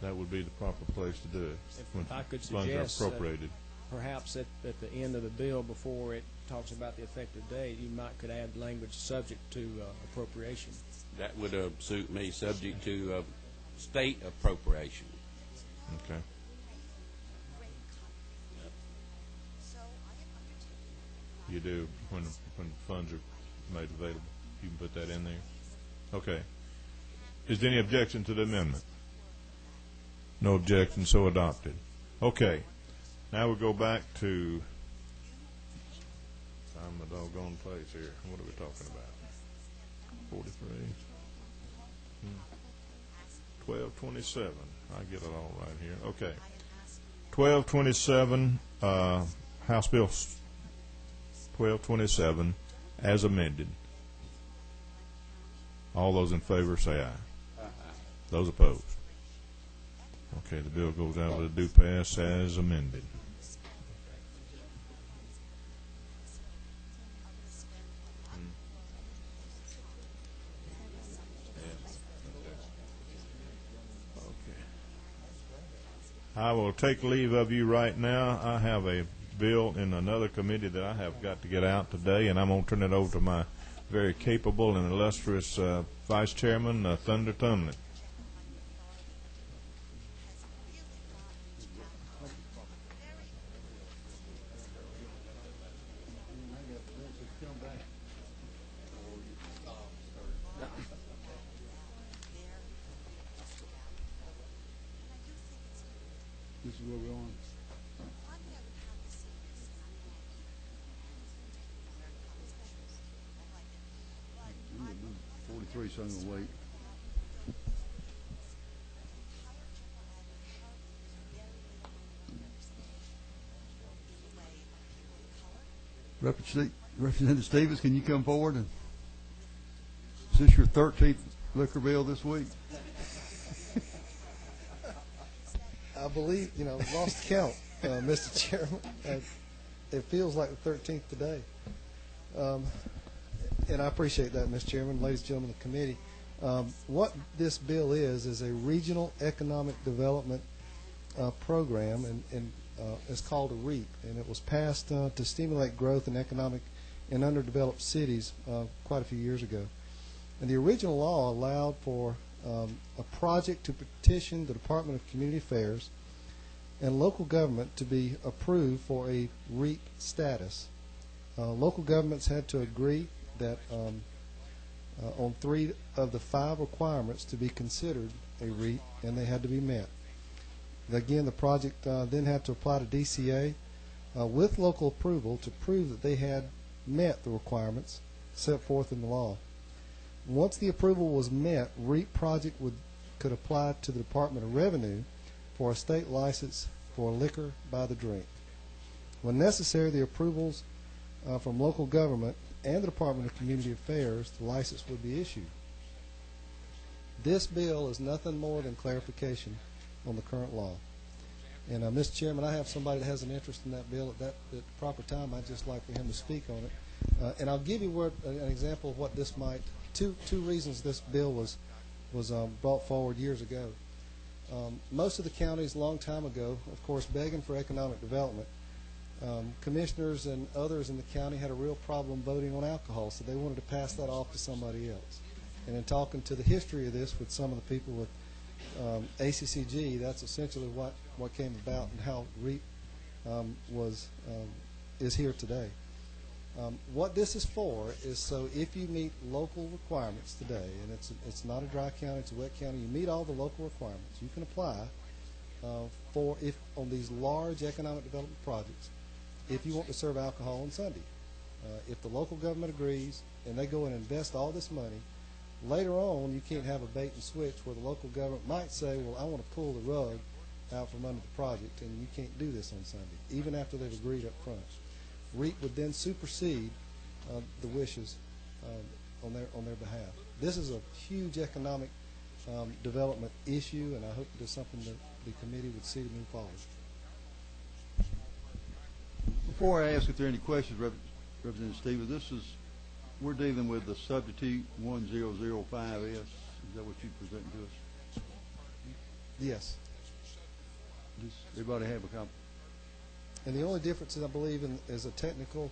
That would be the proper place to do it. If I could funds are suggest, appropriated. Perhaps at the end of the bill, before it talks about the effective date, you could add language subject to appropriation. That would suit me, subject to state appropriation. Okay. You do when funds are made available. You can put that in there. Okay. Is there any objection to the amendment? No objection, so adopted. Okay. Now we'll go back to, I'm a doggone place here. What are we talking about? 43. 1227. I get it all right here. Okay. 1227, House Bill 1227, as amended. All those in favor say aye. Those opposed. Okay, the bill goes out with a do pass as amended. I will take leave of you right now. I have a bill in another committee that I have got to get out today, and I'm going to turn it over to my very capable and illustrious Vice Chairman, Thunder Tumlin. This is where we're on. I'm 43, so I'm going to wait. Representative Stevens, can you come forward? And is this your 13th liquor bill this week? I believe, lost count, Mr. Chairman. It feels like the 13th today. And I appreciate that, Mr. Chairman, ladies and gentlemen of the committee. What this bill is a regional economic development program, and it's called a REAP, and it was passed to stimulate growth in economic in underdeveloped cities quite a few years ago. And the original law allowed for a project to petition the Department of Community Affairs and local government to be approved for a REAP status. Local governments had to agree that on 3 of the 5 requirements to be considered a REAP, and they had to be met. Again, the project then had to apply to DCA with local approval to prove that they had met the requirements set forth in the law. Once the approval was met, REAP project could apply to the Department of Revenue for a state license for liquor by the drink. When necessary, the approvals from local government and the Department of Community Affairs, the license would be issued. This bill is nothing more than clarification on the current law. And Mr. Chairman, I have somebody that has an interest in that bill at the proper time. I'd just like for him to speak on it. And I'll give you an example of what this might. Two reasons this bill was brought forward years ago. Most of the counties a long time ago, of course, begging for economic development, commissioners and others in the county had a real problem voting on alcohol, so they wanted to pass that off to somebody else. And in talking to the history of this with some of the people with ACCG, that's essentially what came about and how REAP is here today. What this is for is so if you meet local requirements today, and it's not a dry county, it's a wet county, you meet all the local requirements, you can apply for if on these large economic development projects if you want to serve alcohol on Sunday. If the local government agrees and they go and invest all this money Later on, you can't have a bait and switch where the local government might say, well, I want to pull the rug out from under the project, and you can't do this on Sunday, even after they've agreed up front. REAP would then supersede the wishes on their behalf. This is a huge economic development issue, and I hope it is something that the committee would see to move forward. Before I ask if there are any questions, Representative Stevens, we're dealing with the substitute 1005S. Is that what you presented to us? Yes. Does everybody have a copy? And the only difference, I believe, is a technical.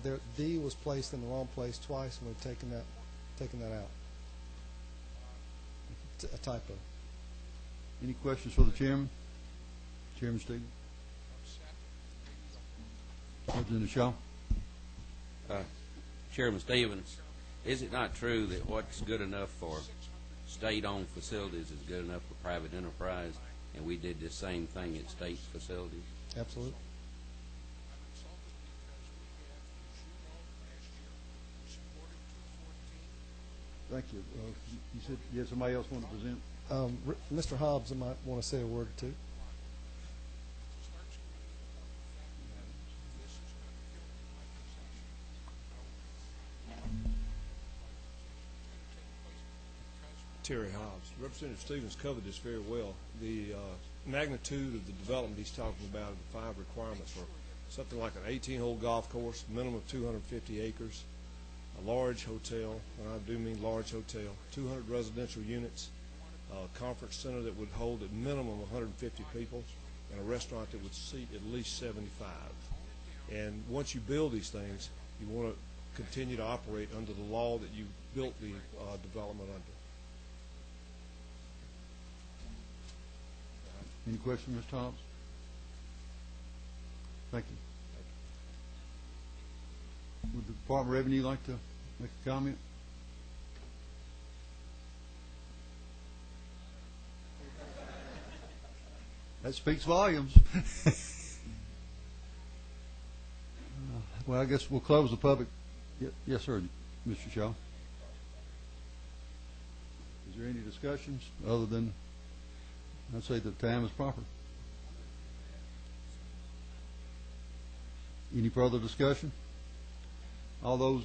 Their D was placed in the wrong place twice, and we've taken that out. A typo. Any questions for the chairman? Chairman Stevens? Representative Shaw? Chairman Stevens, is it not true that what's good enough for state-owned facilities is good enough for private enterprise, and we did the same thing at state facilities? Absolutely. Thank you. You said you had somebody else want to present? Mr. Hobbs might want to say a word or two. Terry Hobbs. Representative Stevens covered this very well. The magnitude of the development he's talking about, the 5 requirements are something like an 18-hole golf course, minimum of 250 acres, a large hotel, and I do mean large hotel, 200 residential units, a conference center that would hold at minimum 150 people, and a restaurant that would seat at least 75. And once you build these things, you want to continue to operate under the law that you built the development under. Any questions, Mr. Hobbs? Thank you. Would the Department of Revenue like to make a comment? That speaks volumes. Well, I guess we'll close the public. Yes, sir, Mr. Shaw. Is there any discussions other than I'd say the time is proper? Any further discussion? All those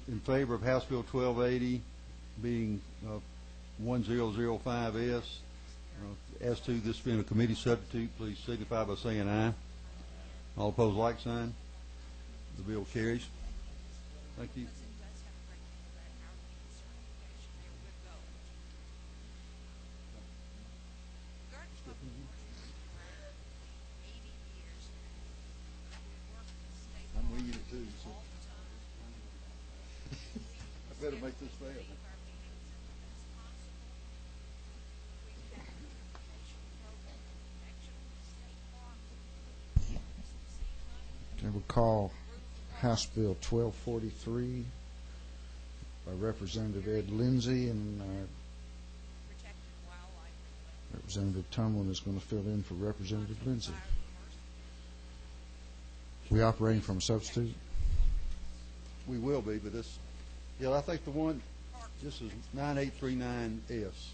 in favor of House Bill 1280 being 1005S, as to this being a committee substitute, please signify by saying aye. All opposed, like sign. The bill carries. Thank you. I'm reading it too, so I better make this fail. Okay, we'll call House Bill 1243 by Representative Ed Lindsay, and Representative Tumlin is going to fill in for Representative Lindsay. We operating from a substitute? We will be, but this, yeah, I think the one, this is 9839S.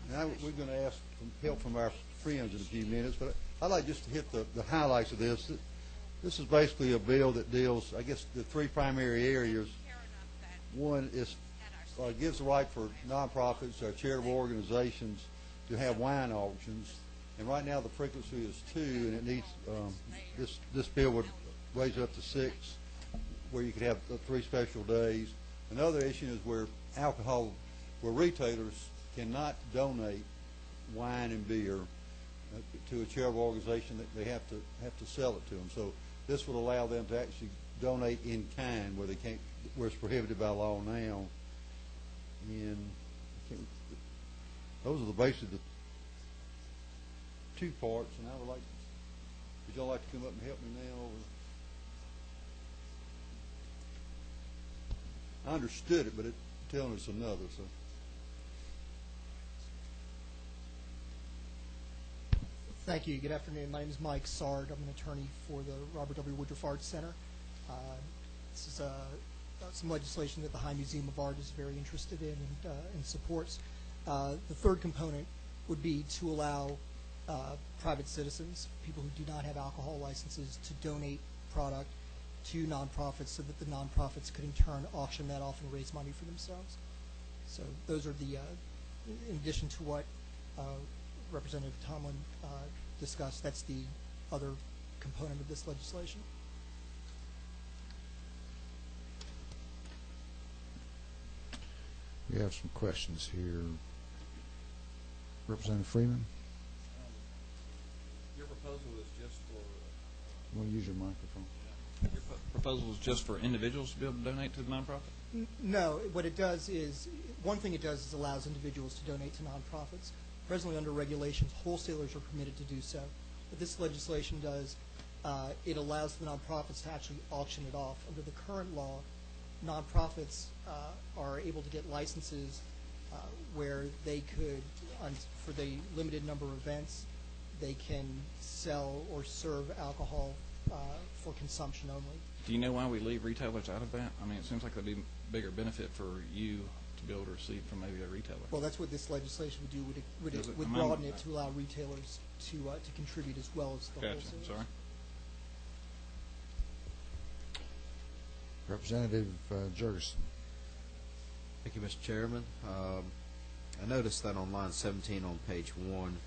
Now we're going to ask help from our friends in a few minutes, but I'd like just to hit the highlights of this. This is basically a bill that deals, I guess, the 3 primary areas. One is gives the right for nonprofits or charitable organizations to have wine auctions. And right now the frequency is 2, and it needs this bill would raise it up to 6, where you could have 3 special days. Another issue is where retailers cannot donate wine and beer to a charitable organization, that they have to sell it to them. So this would allow them to actually donate in kind, where they can't, where it's prohibited by law now. And those are basically the 2 parts, and I would like, would y'all like to come up and help me now? I understood it, but it's telling us another. So, thank you. Good afternoon. My name is Mike Sard. I'm an attorney for the Robert W. Woodruff Arts Center. This is some legislation that the High Museum of Art is very interested in and supports. The third component would be to allow private citizens, people who do not have alcohol licenses, to donate product to nonprofits so that the nonprofits could in turn auction that off and raise money for themselves. So those are the, in addition to what Representative Tomlin discussed, that's the other component of this legislation. We have some questions here. Representative Freeman, Your proposal is just for... you want to use your microphone? Your proposal is just for individuals to be able to donate to the nonprofit? No, what it does is, one thing it does is allows individuals to donate to nonprofits. Presently under regulations, wholesalers are permitted to do so. What this legislation does, it allows the nonprofits to actually auction it off. Under the current law, nonprofits are able to get licenses where they could, for the limited number of events, they can sell or serve alcohol for consumption only. Do you know why we leave retailers out of that? I mean, it seems like that'd be a bigger benefit for you to be able to receive from maybe a retailer. Well, that's what this legislation would do. Would broaden it to allow retailers to contribute as well as the wholesalers. Sorry. Representative Jurgensen. Thank you, Mr. Chairman. I noticed that on line 17 on page 1,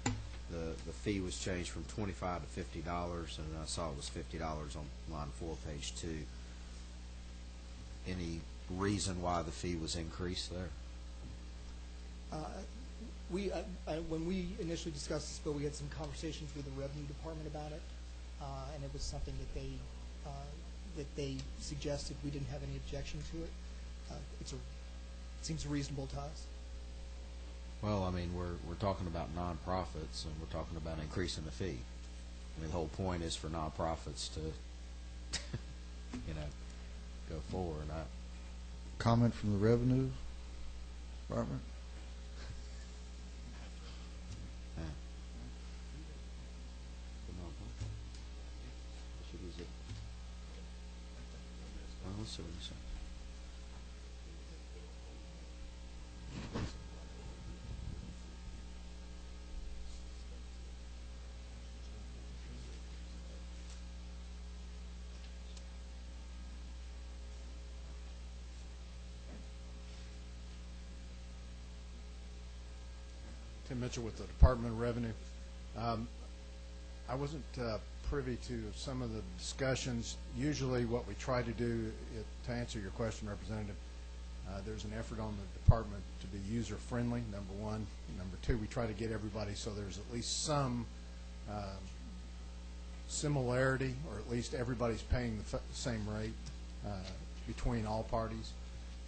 the fee was changed from $25 to $50, and I saw it was $50 on line 4, page 2. Any reason why the fee was increased there? When we initially discussed this bill, we had some conversations with the Revenue Department about it, and it was something that they suggested. We didn't have any objection to it. It seems reasonable to us. Well, I mean, we're talking about nonprofits, and we're talking about increasing the fee. I mean, the whole point is for nonprofits to, go forward. Comment from the Revenue Department? Let's see what he said. Tim Mitchell with the Department of Revenue. I wasn't privy to some of the discussions. Usually what we try to do, to answer your question, Representative, there's an effort on the department to be user-friendly, number one. Number two, we try to get everybody so there's at least some similarity, or at least everybody's paying the same rate between all parties.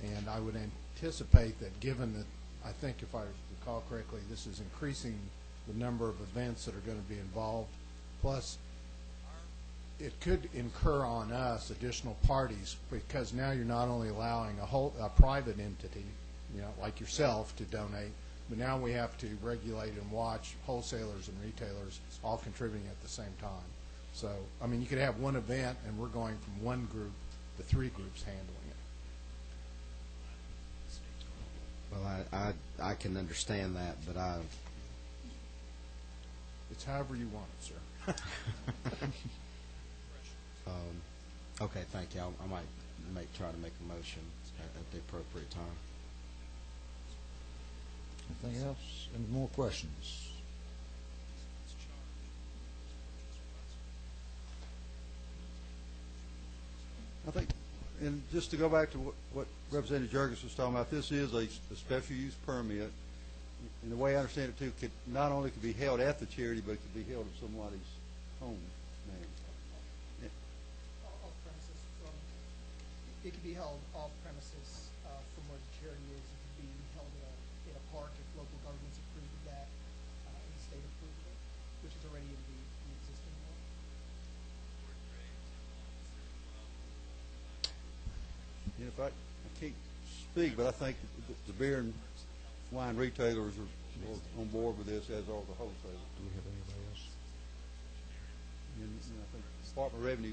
And I would anticipate that, given that, I think if I recall correctly, this is increasing the number of events that are going to be involved. Plus, it could incur on us additional parties, because now you're not only allowing a private entity, like yourself, to donate, but now we have to regulate and watch wholesalers and retailers all contributing at the same time. So, I mean, you could have one event, and we're going from one group to 3 groups handling it. Well, I can understand that, but it's however you want it, sir. Okay, thank you. I might try to make a motion at the appropriate time. Anything else? Any more questions? I think, and just to go back to what Representative Jurgensen was talking about, this is a special use permit. And the way I understand it, too, could not only could be held at the charity, but it could be held at somebody's home. It could be held off premises from where the charity is. It could be held in a park if local governments approved of that and the state approved of it, which is already in the existing law. If I can't speak, but I think the beer and wine retailers are on board with this, as are the wholesalers. Do we have anybody else? And I think the Department of Revenue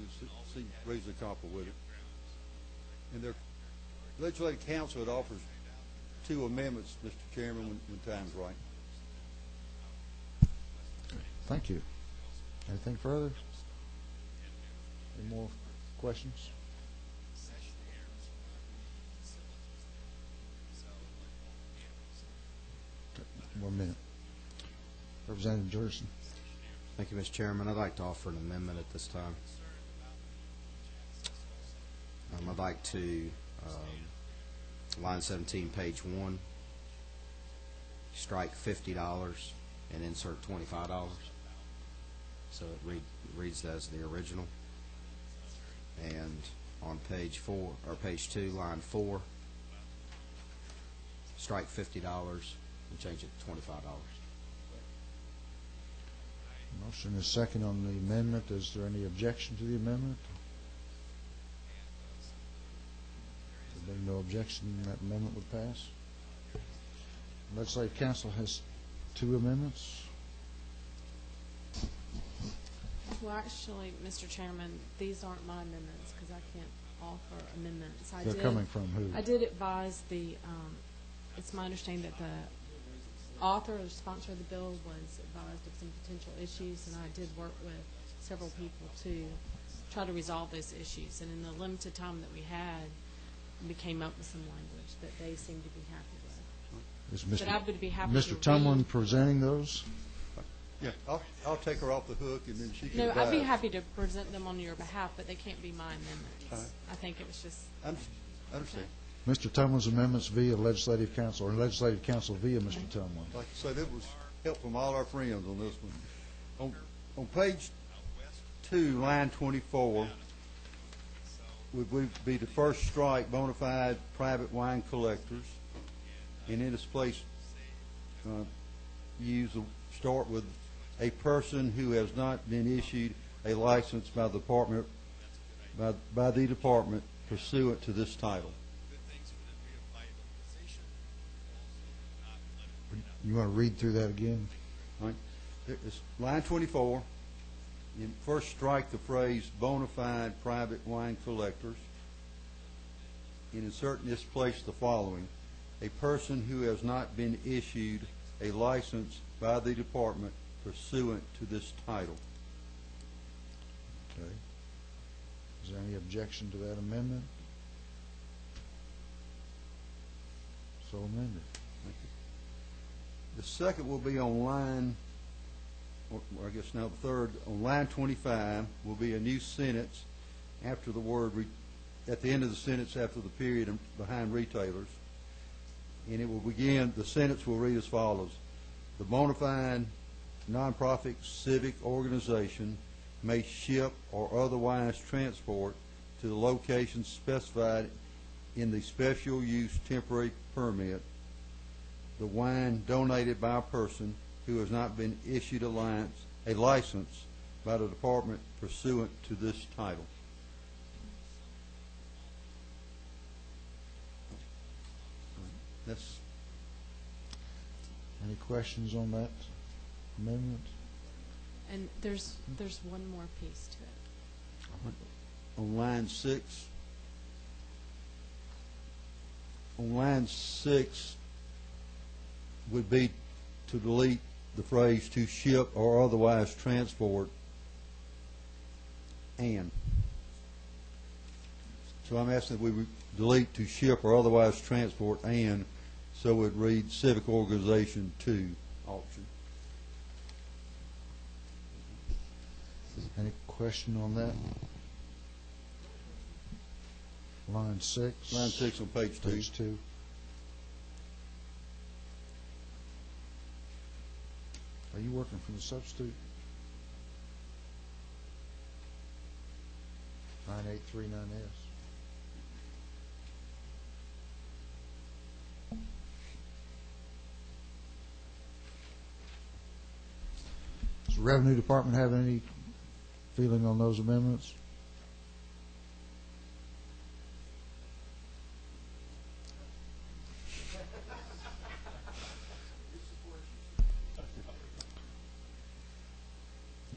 seems reasonably comfortable with it. And their legislative council had offers 2 amendments, Mr. Chairman, when time's right. Thank you. Anything further? Any more questions? 1 minute. Representative Jorgensen. Thank you, Mr. Chairman. I'd like to offer an amendment at this time. I'd like to, line 17, page 1, strike $50 and insert $25. So it reads as the original. And on page 4, or page 2, line 4, strike $50 and change it to $25. Motion is second on the amendment. Is there any objection to the amendment? There being no objection, that amendment would pass. Legislative Council has 2 amendments. Well, actually, Mr. Chairman, these aren't my amendments because I can't offer amendments. They're coming from who? I did advise the, it's my understanding that the author or sponsor of the bill was advised of some potential issues, and I did work with several people to try to resolve those issues. And in the limited time that we had, we came up with some language that they seemed to be happy with. Is But I would be happy Mr. to Tumlin read. presenting those? Yeah, I'll take her off the hook, and then she can No, I'd be advise. happy to present them on your behalf, but they can't be my amendments. I think it was just. I understand. Mr. Tumlin's amendments via Legislative Council, or Legislative Council via Mr. Tumlin. Like I say, that was help from all our friends on this one. On page 2, line 24, would be the first strike, bona fide private wine collectors. And in its place, start with a person who has not been issued a license by the department, by the department pursuant to this title. You want to read through that again? All right. It's line 24. You first strike the phrase bona fide private wine collectors and insert in this place the following: a person who has not been issued a license by the department pursuant to this title. Okay. Is there any objection to that amendment? So amended. Thank you. The second will be on line, or I guess now the third, on line 25 will be a new sentence after the word, at the end of the sentence after the period and behind retailers. And it will begin, the sentence will read as follows: the bona fide nonprofit civic organization may ship or otherwise transport to the location specified in the special use temporary permit the wine donated by a person who has not been issued a license by the department pursuant to this title. That's. Any questions on that amendment? And there's one more piece to it. On line 6. On line 6 would be to delete the phrase "to ship or otherwise transport" and. So I'm asking that we delete "to ship or otherwise transport" and, so it reads civic organization to auction. Any question on that? Line 6. Line 6 on page 2. Page 2. Are you working from the substitute? 9839S. Does the Revenue Department have any feeling on those amendments?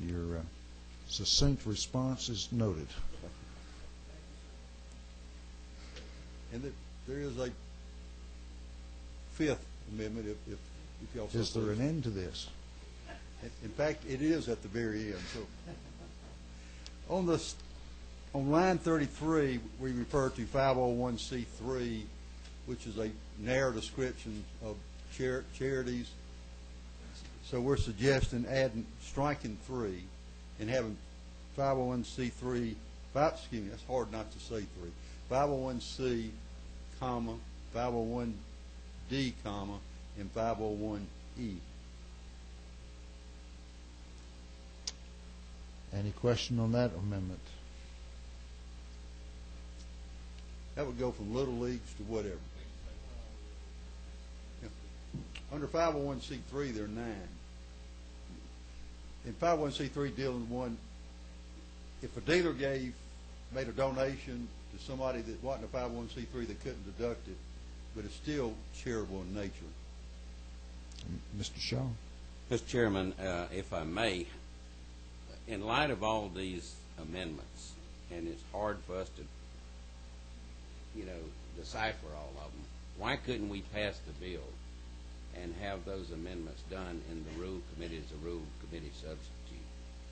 Your succinct response is noted. And there is a fifth amendment if y'all so Is there please. an end to this? In fact, it is at the very end. So on line 33, we refer to 501c3, which is a narrow description of charities. So we're suggesting striking 3 and having 501c3, excuse me, that's hard not to say 3, 501c, comma, 501d, comma, and 501e. Any question on that amendment? That would go from little leagues to whatever. Yeah. Under 501c3, there are 9. In 501c3 dealing with one, if a dealer made a donation to somebody that wasn't a 501c3, they couldn't deduct it, but it's still charitable in nature. Mr. Shaw? Mr. Chairman, if I may, in light of all these amendments, and it's hard for us to, decipher all of them, why couldn't we pass the bill and have those amendments done in the Rule Committee as a Rule Committee substitute,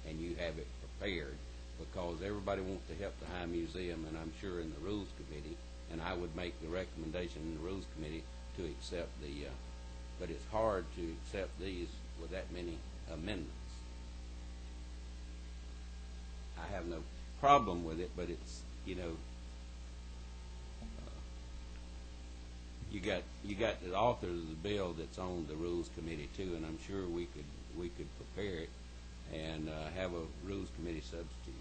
and you have it prepared? Because everybody wants to help the High Museum, and I'm sure in the Rules Committee, and I would make the recommendation in the Rules Committee to accept but it's hard to accept these with that many amendments. I have no problem with it, but it's, you got the authors of the bill that's on the Rules Committee too, and I'm sure we could prepare it and have a Rules Committee substitute.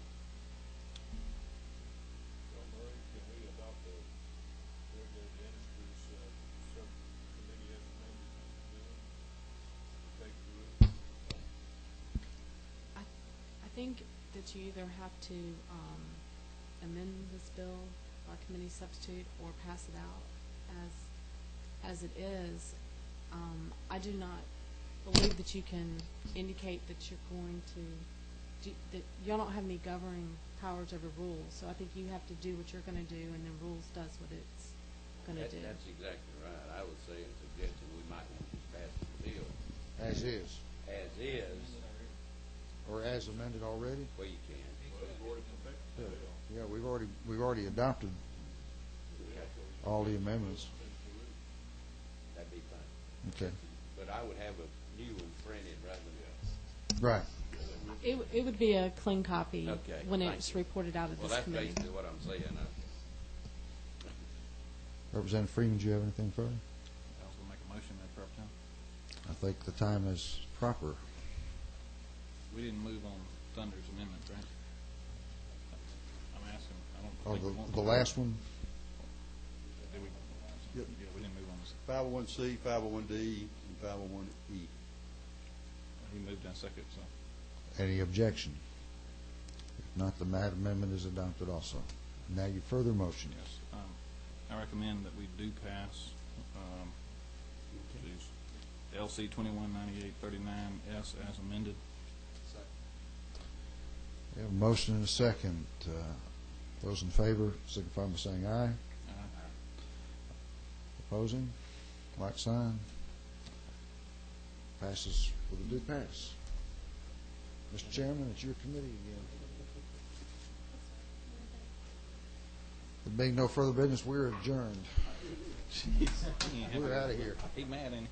I think that you either have to amend this bill by committee substitute or pass it out as it is. I do not believe that you can indicate that you're going to that y'all don't have any governing powers over rules. So I think you have to do what you're going to do, and then rules does what it's going to do. That's exactly right. I would say and suggesting we might want to pass the bill As is. as is. Or as amended already? Well, you can. Yeah, we've already adopted all the amendments. That'd be fine. Okay. But I would have a new one printed rather than. Right. It would be a clean copy Okay, when thank it's you. reported out of Well, this that's committee. basically what I'm saying. Representative Freeman, do you have anything further? I was going to make a motion at proper time. I think the time is proper. We didn't move on Thunder's amendment, right? I'm asking. I don't Oh, think we want the to. last one? Did we? Yep. Yeah, we didn't move on this. 501c, 501d, and 501e. He moved in second, so. Any objection? If not, the amendment is adopted also. Now your further motion. Yes. I recommend that we do pass LC 219839S as amended. We have a motion and a second. Those in favor signify by saying aye. Opposing? Like sign. Passes with a due pass. Mr. Chairman, it's your committee again. There being no further business, we're adjourned. Jeez. We're out of here. He mad, ain't he?